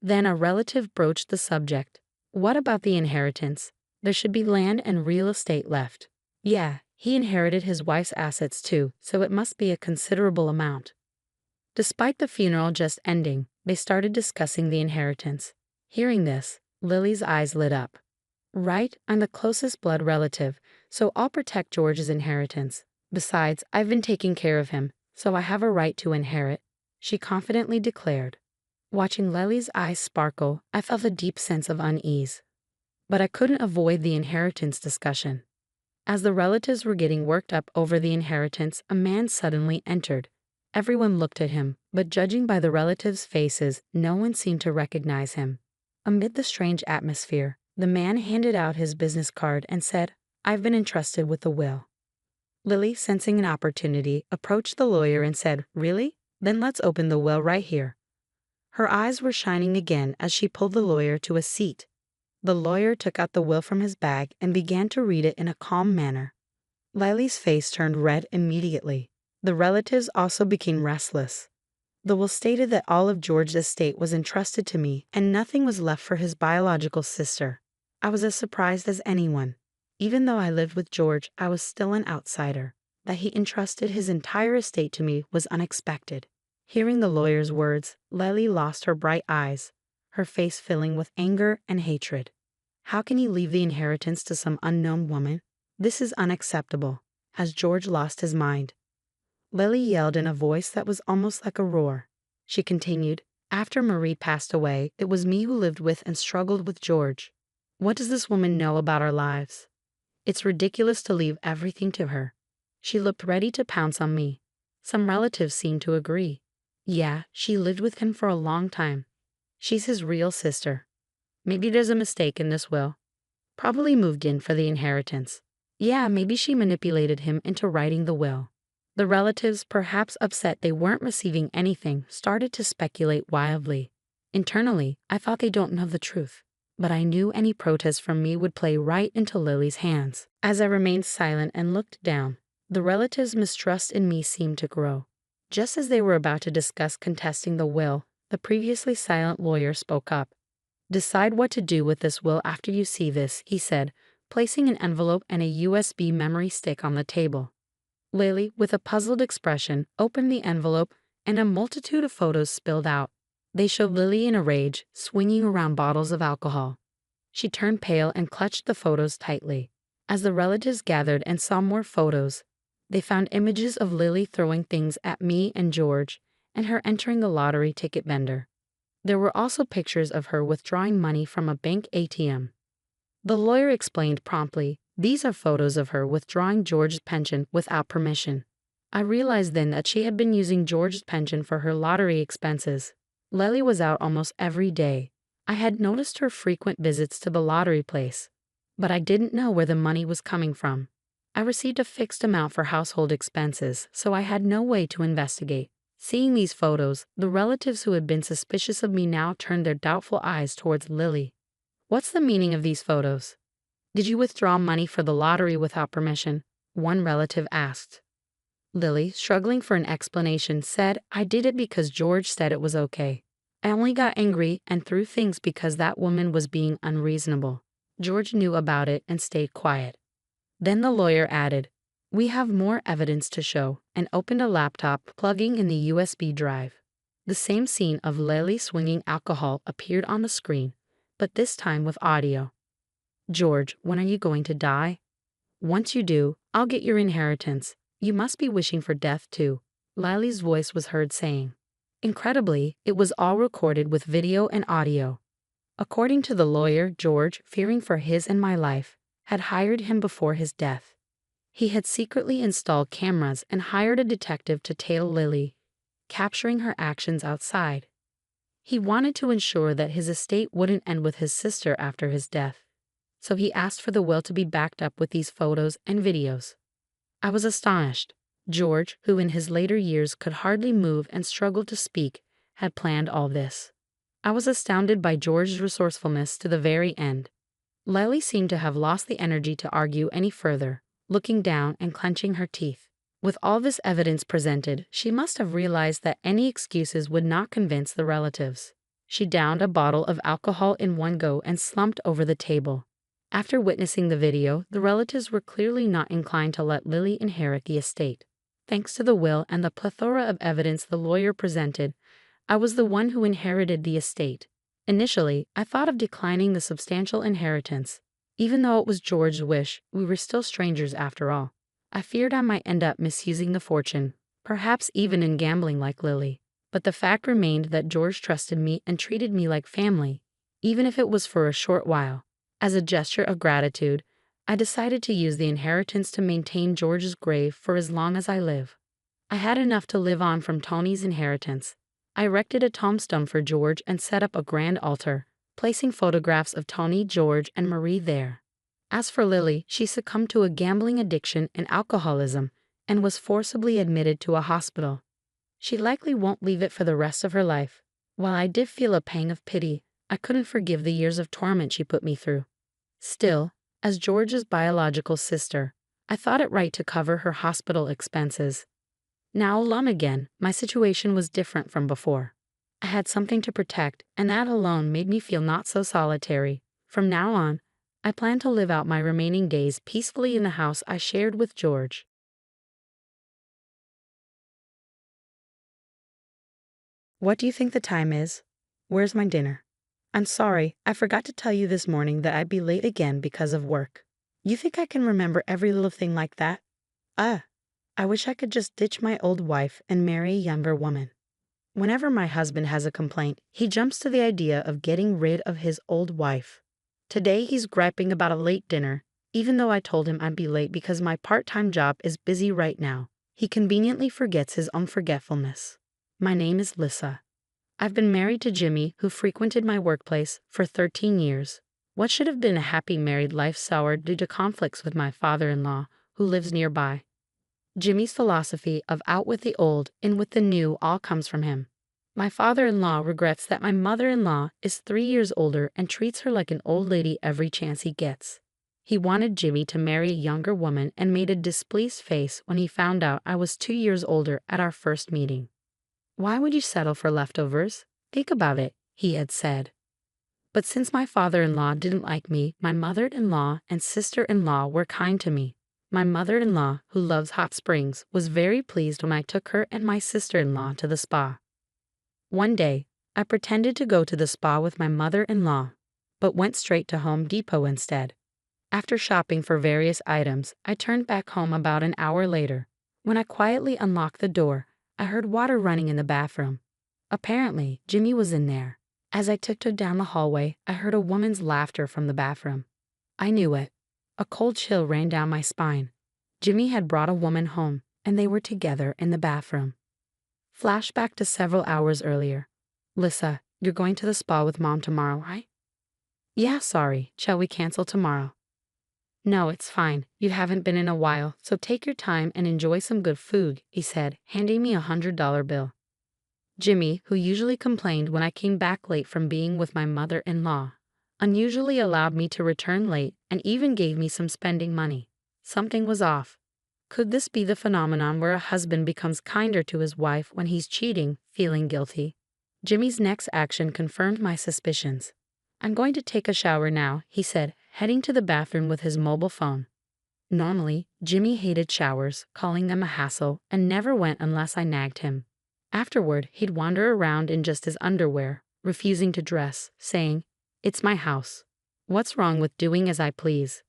Then a relative broached the subject. What about the inheritance? There should be land and real estate left. Yeah, he inherited his wife's assets too, so it must be a considerable amount. Despite the funeral just ending, they started discussing the inheritance. Hearing this, Lily's eyes lit up. Right, I'm the closest blood relative, so I'll protect George's inheritance. Besides, I've been taking care of him, so I have a right to inherit, she confidently declared. Watching Lily's eyes sparkle, I felt a deep sense of unease. But I couldn't avoid the inheritance discussion. As the relatives were getting worked up over the inheritance, a man suddenly entered. Everyone looked at him, but judging by the relatives' faces, no one seemed to recognize him. Amid the strange atmosphere, the man handed out his business card and said, "I've been entrusted with the will." Lily, sensing an opportunity, approached the lawyer and said, "Really? Then let's open the will right here." Her eyes were shining again as she pulled the lawyer to a seat. The lawyer took out the will from his bag and began to read it in a calm manner. Lily's face turned red immediately. The relatives also became restless. The will stated that all of George's estate was entrusted to me and nothing was left for his biological sister. I was as surprised as anyone. Even though I lived with George, I was still an outsider. That he entrusted his entire estate to me was unexpected. Hearing the lawyer's words, Lily lost her bright eyes, her face filling with anger and hatred. How can he leave the inheritance to some unknown woman? This is unacceptable. Has George lost his mind? Lily yelled in a voice that was almost like a roar. She continued, "After Marie passed away, it was me who lived with and struggled with George. What does this woman know about our lives? It's ridiculous to leave everything to her." She looked ready to pounce on me. Some relatives seemed to agree. Yeah, she lived with him for a long time. She's his real sister. Maybe there's a mistake in this will. Probably moved in for the inheritance. Yeah, maybe she manipulated him into writing the will. The relatives, perhaps upset they weren't receiving anything, started to speculate wildly. Internally, I thought they don't know the truth, but I knew any protest from me would play right into Lily's hands. As I remained silent and looked down, the relatives' mistrust in me seemed to grow. Just as they were about to discuss contesting the will, the previously silent lawyer spoke up. "Decide what to do with this will after you see this," he said, placing an envelope and a USB memory stick on the table. Lily, with a puzzled expression, opened the envelope and a multitude of photos spilled out. They showed Lily in a rage, swinging around bottles of alcohol. She turned pale and clutched the photos tightly. As the relatives gathered and saw more photos, they found images of Lily throwing things at me and George, and her entering a lottery ticket vendor. There were also pictures of her withdrawing money from a bank ATM. The lawyer explained promptly, "These are photos of her withdrawing George's pension without permission." I realized then that she had been using George's pension for her lottery expenses. Lily was out almost every day. I had noticed her frequent visits to the lottery place, but I didn't know where the money was coming from. I received a fixed amount for household expenses, so I had no way to investigate. Seeing these photos, the relatives who had been suspicious of me now turned their doubtful eyes towards Lily. "What's the meaning of these photos? Did you withdraw money for the lottery without permission?" one relative asked. Lily, struggling for an explanation, said, "I did it because George said it was okay. I only got angry and threw things because that woman was being unreasonable. George knew about it and stayed quiet." Then the lawyer added, "We have more evidence to show," and opened a laptop, plugging in the USB drive. The same scene of Lily swinging alcohol appeared on the screen, but this time with audio. "George, when are you going to die? Once you do, I'll get your inheritance. You must be wishing for death too," Lily's voice was heard saying. Incredibly, it was all recorded with video and audio. According to the lawyer, George, fearing for his and my life, had hired him before his death. He had secretly installed cameras and hired a detective to tail Lily, capturing her actions outside. He wanted to ensure that his estate wouldn't end with his sister after his death, so he asked for the will to be backed up with these photos and videos. I was astonished. George, who in his later years could hardly move and struggled to speak, had planned all this. I was astounded by George's resourcefulness to the very end. Lily seemed to have lost the energy to argue any further, looking down and clenching her teeth. With all this evidence presented, she must have realized that any excuses would not convince the relatives. She downed a bottle of alcohol in one go and slumped over the table. After witnessing the video, the relatives were clearly not inclined to let Lily inherit the estate. Thanks to the will and the plethora of evidence the lawyer presented, I was the one who inherited the estate. Initially, I thought of declining the substantial inheritance. Even though it was George's wish, we were still strangers after all. I feared I might end up misusing the fortune, perhaps even in gambling like Lily. But the fact remained that George trusted me and treated me like family, even if it was for a short while. As a gesture of gratitude, I decided to use the inheritance to maintain George's grave for as long as I live. I had enough to live on from Tony's inheritance. I erected a tombstone for George and set up a grand altar, placing photographs of Tony, George, and Marie there. As for Lily, she succumbed to a gambling addiction and alcoholism and was forcibly admitted to a hospital. She likely won't leave it for the rest of her life. While I did feel a pang of pity, I couldn't forgive the years of torment she put me through. Still, as George's biological sister, I thought it right to cover her hospital expenses. Now alone again, my situation was different from before. I had something to protect, and that alone made me feel not so solitary. From now on, I plan to live out my remaining days peacefully in the house I shared with George. What do you think the time is? Where's my dinner? I'm sorry, I forgot to tell you this morning that I'd be late again because of work. You think I can remember every little thing like that? I wish I could just ditch my old wife and marry a younger woman. Whenever my husband has a complaint, he jumps to the idea of getting rid of his old wife. Today he's griping about a late dinner, even though I told him I'd be late because my part-time job is busy right now. He conveniently forgets his own forgetfulness. My name is Lissa. I've been married to Jimmy, who frequented my workplace for 13 years. What should have been a happy married life soured due to conflicts with my father-in-law, who lives nearby. Jimmy's philosophy of out with the old, in with the new all comes from him. My father-in-law regrets that my mother-in-law is 3 years older and treats her like an old lady every chance he gets. He wanted Jimmy to marry a younger woman and made a displeased face when he found out I was 2 years older at our first meeting. Why would you settle for leftovers? Think about it, he had said. But since my father-in-law didn't like me, my mother-in-law and sister-in-law were kind to me. My mother-in-law, who loves hot springs, was very pleased when I took her and my sister-in-law to the spa. One day, I pretended to go to the spa with my mother-in-law, but went straight to Home Depot instead. After shopping for various items, I turned back home about an hour later. When I quietly unlocked the door, I heard water running in the bathroom. Apparently, Jimmy was in there. As I tiptoed down the hallway, I heard a woman's laughter from the bathroom. I knew it. A cold chill ran down my spine. Jimmy had brought a woman home, and they were together in the bathroom. Flashback to several hours earlier. Lissa, you're going to the spa with Mom tomorrow, right? Yeah, sorry. Shall we cancel tomorrow? No, it's fine. You haven't been in a while, so take your time and enjoy some good food, he said, handing me a $100 bill. Jimmy, who usually complained when I came back late from being with my mother-in-law, unusually allowed me to return late and even gave me some spending money. Something was off. Could this be the phenomenon where a husband becomes kinder to his wife when he's cheating, feeling guilty? Jimmy's next action confirmed my suspicions. I'm going to take a shower now, he said, heading to the bathroom with his mobile phone. Normally, Jimmy hated showers, calling them a hassle, and never went unless I nagged him. Afterward, he'd wander around in just his underwear, refusing to dress, saying, "It's my house. What's wrong with doing as I please?"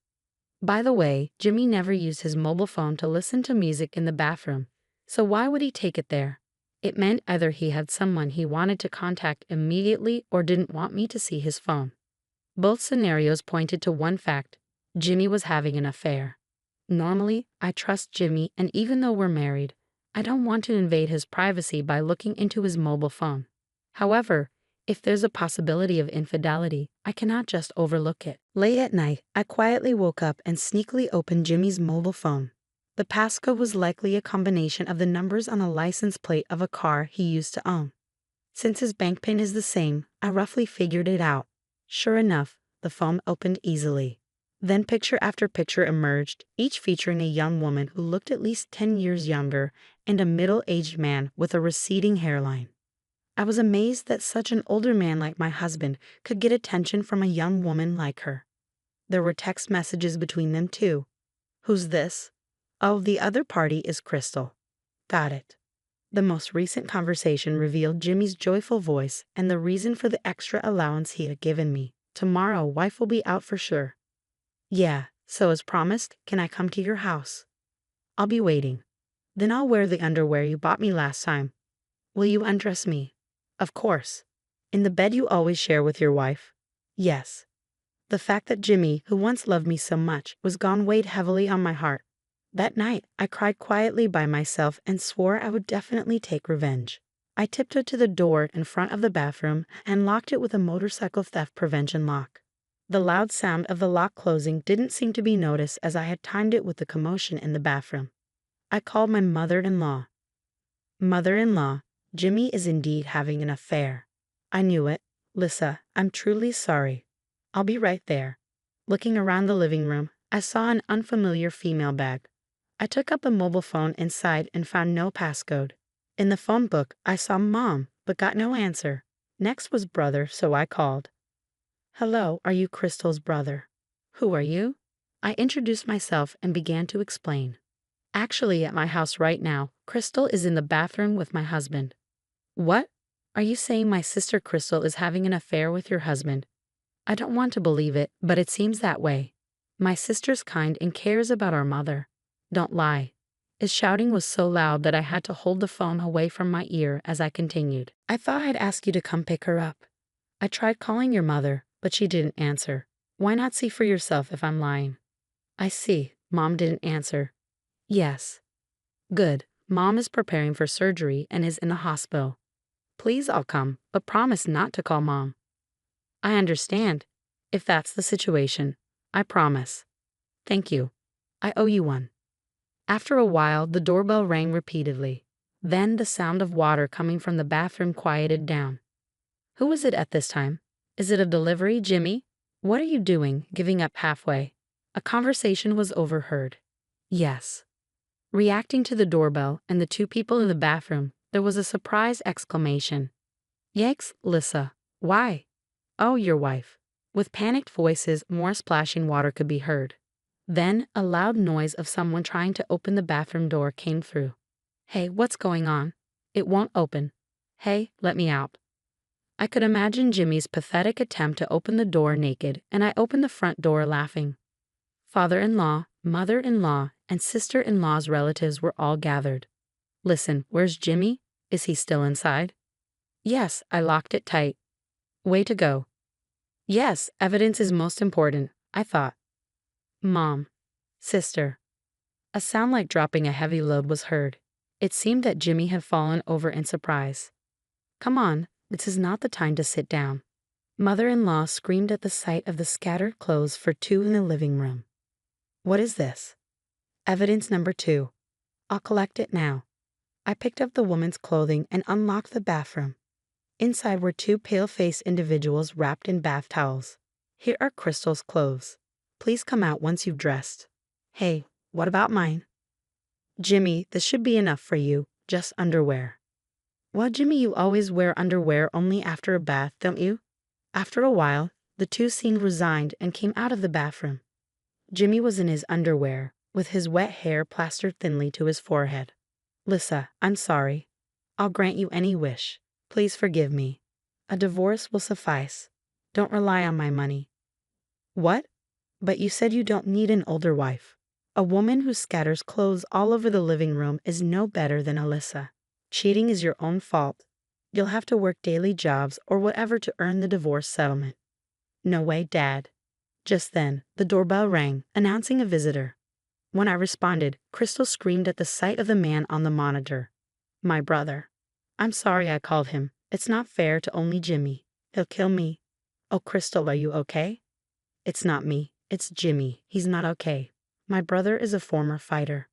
By the way, Jimmy never used his mobile phone to listen to music in the bathroom, so why would he take it there? It meant either he had someone he wanted to contact immediately or didn't want me to see his phone. Both scenarios pointed to one fact: Jimmy was having an affair. Normally, I trust Jimmy, and even though we're married, I don't want to invade his privacy by looking into his mobile phone. However, if there's a possibility of infidelity, I cannot just overlook it. Late at night, I quietly woke up and sneakily opened Jimmy's mobile phone. The passcode was likely a combination of the numbers on a license plate of a car he used to own. Since his bank PIN is the same, I roughly figured it out. Sure enough, the phone opened easily. Then picture after picture emerged, each featuring a young woman who looked at least 10 years younger and a middle-aged man with a receding hairline. I was amazed that such an older man like my husband could get attention from a young woman like her. There were text messages between them too. Who's this? Oh, the other party is Crystal. Got it. The most recent conversation revealed Jimmy's joyful voice and the reason for the extra allowance he had given me. Tomorrow, wife will be out for sure. Yeah, so as promised, can I come to your house? I'll be waiting. Then I'll wear the underwear you bought me last time. Will you undress me? Of course. In the bed you always share with your wife? Yes. The fact that Jimmy, who once loved me so much, was gone weighed heavily on my heart. That night, I cried quietly by myself and swore I would definitely take revenge. I tiptoed to the door in front of the bathroom and locked it with a motorcycle theft prevention lock. The loud sound of the lock closing didn't seem to be noticed as I had timed it with the commotion in the bathroom. I called my mother-in-law. Mother-in-law, Jimmy is indeed having an affair. I knew it. Lissa, I'm truly sorry. I'll be right there. Looking around the living room, I saw an unfamiliar female bag. I took up a mobile phone inside and found no passcode. In the phone book, I saw Mom, but got no answer. Next was brother, so I called. Hello, are you Crystal's brother? Who are you? I introduced myself and began to explain. Actually, at my house right now, Crystal is in the bathroom with my husband. What? Are you saying my sister Crystal is having an affair with your husband? I don't want to believe it, but it seems that way. My sister's kind and cares about our mother. Don't lie. His shouting was so loud that I had to hold the phone away from my ear as I continued. I thought I'd ask you to come pick her up. I tried calling your mother, but she didn't answer. Why not see for yourself if I'm lying? I see. Mom didn't answer. Yes. Good. Mom is preparing for surgery and is in the hospital. Please, I'll come, but promise not to call Mom. I understand. If that's the situation, I promise. Thank you. I owe you one. After a while, the doorbell rang repeatedly. Then the sound of water coming from the bathroom quieted down. Who is it at this time? Is it a delivery, Jimmy? What are you doing, giving up halfway? A conversation was overheard. Yes. Reacting to the doorbell and the two people in the bathroom, there was a surprised exclamation. Yikes, Lissa. Why? Oh, your wife. With panicked voices, more splashing water could be heard. Then, a loud noise of someone trying to open the bathroom door came through. Hey, what's going on? It won't open. Hey, let me out. I could imagine Jimmy's pathetic attempt to open the door naked, and I opened the front door laughing. Father-in-law, mother-in-law, and sister-in-law's relatives were all gathered. Listen, where's Jimmy? Is he still inside? Yes, I locked it tight. Way to go. Yes, evidence is most important, I thought. Mom. Sister. A sound like dropping a heavy load was heard. It seemed that Jimmy had fallen over in surprise. Come on, this is not the time to sit down. Mother-in-law screamed at the sight of the scattered clothes for two in the living room. What is this? Evidence number 2. I'll collect it now. I picked up the woman's clothing and unlocked the bathroom. Inside were two pale-faced individuals wrapped in bath towels. Here are Crystal's clothes. Please come out once you've dressed. Hey, what about mine? Jimmy, this should be enough for you, just underwear. Well, Jimmy, you always wear underwear only after a bath, don't you? After a while, the two seemed resigned and came out of the bathroom. Jimmy was in his underwear, with his wet hair plastered thinly to his forehead. Lissa, I'm sorry. I'll grant you any wish. Please forgive me. A divorce will suffice. Don't rely on my money. What? But you said you don't need an older wife. A woman who scatters clothes all over the living room is no better than Alyssa. Cheating is your own fault. You'll have to work daily jobs or whatever to earn the divorce settlement. No way, Dad. Just then, the doorbell rang, announcing a visitor. When I responded, Crystal screamed at the sight of the man on the monitor. My brother. I'm sorry I called him. It's not fair to only Jimmy. He'll kill me. Oh, Crystal, are you okay? It's not me. It's Jimmy. He's not okay. My brother is a former fighter.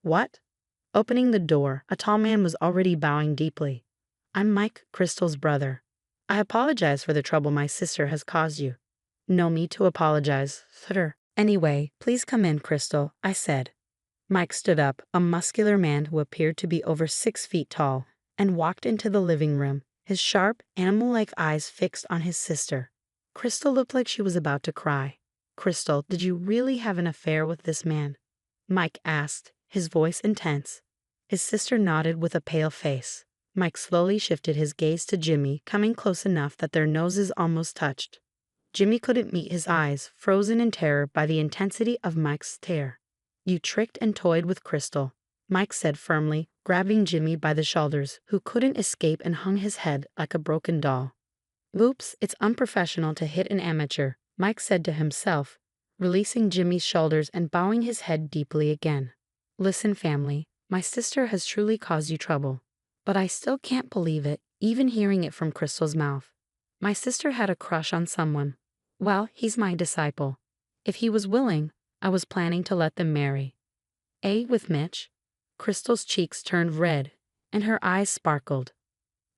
What? Opening the door, a tall man was already bowing deeply. I'm Mike, Crystal's brother. I apologize for the trouble my sister has caused you. No need to apologize, sir. Anyway, please come in, Crystal, I said. Mike stood up, a muscular man who appeared to be over 6 feet tall, and walked into the living room, his sharp, animal-like eyes fixed on his sister. Crystal looked like she was about to cry. Crystal, did you really have an affair with this man? Mike asked, his voice intense. His sister nodded with a pale face. Mike slowly shifted his gaze to Jimmy, coming close enough that their noses almost touched. Jimmy couldn't meet his eyes, frozen in terror by the intensity of Mike's stare. You tricked and toyed with Crystal, Mike said firmly, grabbing Jimmy by the shoulders, who couldn't escape and hung his head like a broken doll. Oops, it's unprofessional to hit an amateur, Mike said to himself, releasing Jimmy's shoulders and bowing his head deeply again. Listen, family, my sister has truly caused you trouble. But I still can't believe it, even hearing it from Crystal's mouth. My sister had a crush on someone. Well, he's my disciple. If he was willing, I was planning to let them marry. With Mitch? Crystal's cheeks turned red, and her eyes sparkled.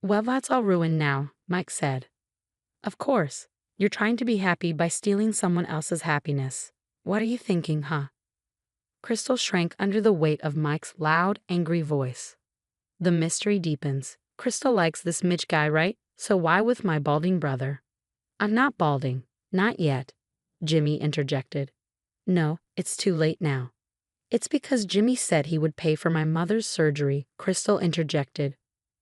Well, that's all ruined now, Mike said. Of course, you're trying to be happy by stealing someone else's happiness. What are you thinking, huh? Crystal shrank under the weight of Mike's loud, angry voice. The mystery deepens. Crystal likes this Mitch guy, right? So why with my balding brother? I'm not balding. Not yet, Jimmy interjected. No, it's too late now. It's because Jimmy said he would pay for my mother's surgery, Crystal interjected.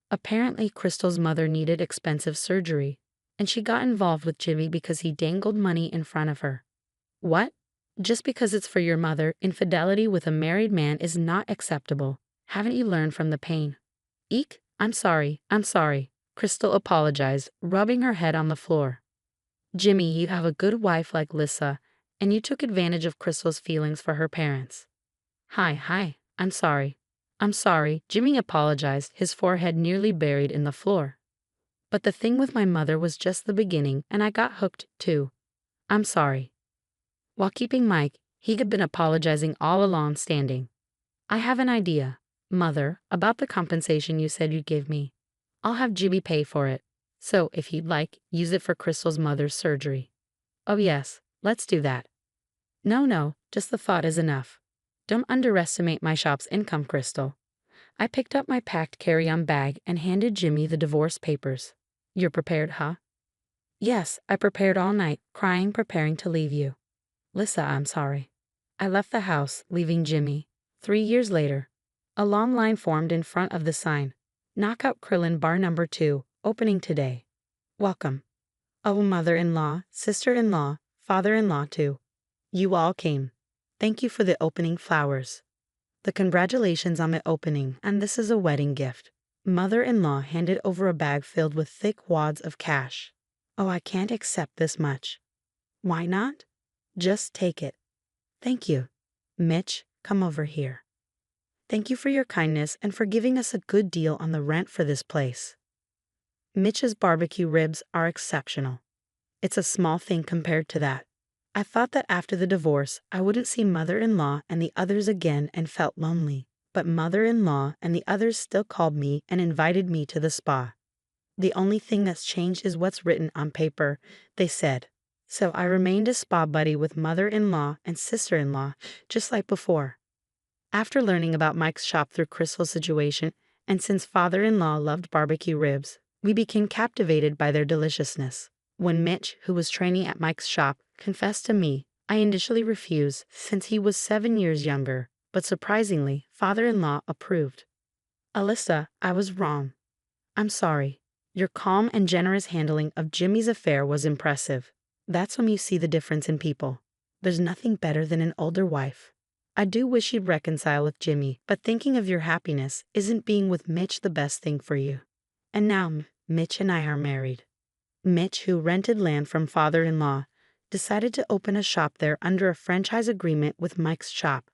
Apparently, Crystal's mother needed expensive surgery, and she got involved with Jimmy because he dangled money in front of her. What? Just because it's for your mother, infidelity with a married man is not acceptable. Haven't you learned from the pain? Eek, I'm sorry, Crystal apologized, rubbing her head on the floor. Jimmy, you have a good wife like Lissa, and you took advantage of Crystal's feelings for her parents. Hi, I'm sorry, Jimmy apologized, his forehead nearly buried in the floor. But the thing with my mother was just the beginning, and I got hooked, too. I'm sorry. While keeping Mike, he had been apologizing all along, standing. I have an idea, Mother, about the compensation you said you'd give me. I'll have Jimmy pay for it. So, if he'd like, use it for Crystal's mother's surgery. Oh yes, let's do that. No, just the thought is enough. Don't underestimate my shop's income, Crystal. I picked up my packed carry-on bag and handed Jimmy the divorce papers. You're prepared, huh? Yes, I prepared all night, crying, preparing to leave you. Lissa, I'm sorry. I left the house, leaving Jimmy. 3 years later, a long line formed in front of the sign. Knockout Krillin Bar Number 2, opening today. Welcome. Oh, mother-in-law, sister-in-law, father-in-law too. You all came. Thank you for the opening flowers. The congratulations on the opening, and this is a wedding gift. Mother-in-law handed over a bag filled with thick wads of cash. Oh, I can't accept this much. Why not? Just take it. Thank you. Mitch, come over here. Thank you for your kindness and for giving us a good deal on the rent for this place. Mitch's barbecue ribs are exceptional. It's a small thing compared to that. I thought that after the divorce, I wouldn't see mother-in-law and the others again and felt lonely. But mother-in-law and the others still called me and invited me to the spa. The only thing that's changed is what's written on paper, they said. So I remained a spa buddy with mother-in-law and sister-in-law, just like before. After learning about Mike's shop through Crystal's situation, and since father-in-law loved barbecue ribs, we became captivated by their deliciousness. When Mitch, who was training at Mike's shop, confessed to me, I initially refused since he was 7 years younger, but surprisingly, father-in-law approved. Alyssa, I was wrong. I'm sorry. Your calm and generous handling of Jimmy's affair was impressive. That's when you see the difference in people. There's nothing better than an older wife. I do wish you'd reconcile with Jimmy, but thinking of your happiness isn't being with Mitch the best thing for you. And now, Mitch and I are married. Mitch, who rented land from father-in-law, decided to open a shop there under a franchise agreement with Mike's shop.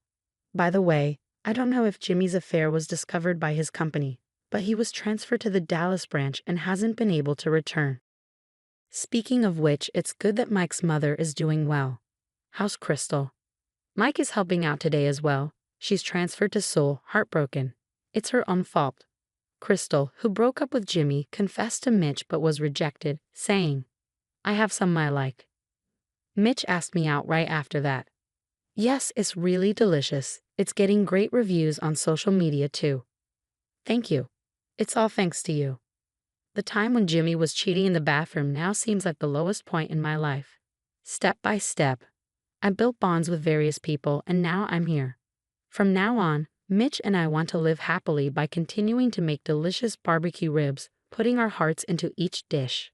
By the way, I don't know if Jimmy's affair was discovered by his company, but he was transferred to the Dallas branch and hasn't been able to return. Speaking of which, it's good that Mike's mother is doing well. How's Crystal? Mike is helping out today as well. She's transferred to Seoul, heartbroken. It's her own fault. Crystal, who broke up with Jimmy, confessed to Mitch but was rejected, saying, "I have some I like." Mitch asked me out right after that. Yes, it's really delicious. It's getting great reviews on social media too. Thank you. It's all thanks to you. The time when Jimmy was cheating in the bathroom now seems like the lowest point in my life. Step by step, I built bonds with various people and now I'm here. From now on, Mitch and I want to live happily by continuing to make delicious barbecue ribs, putting our hearts into each dish.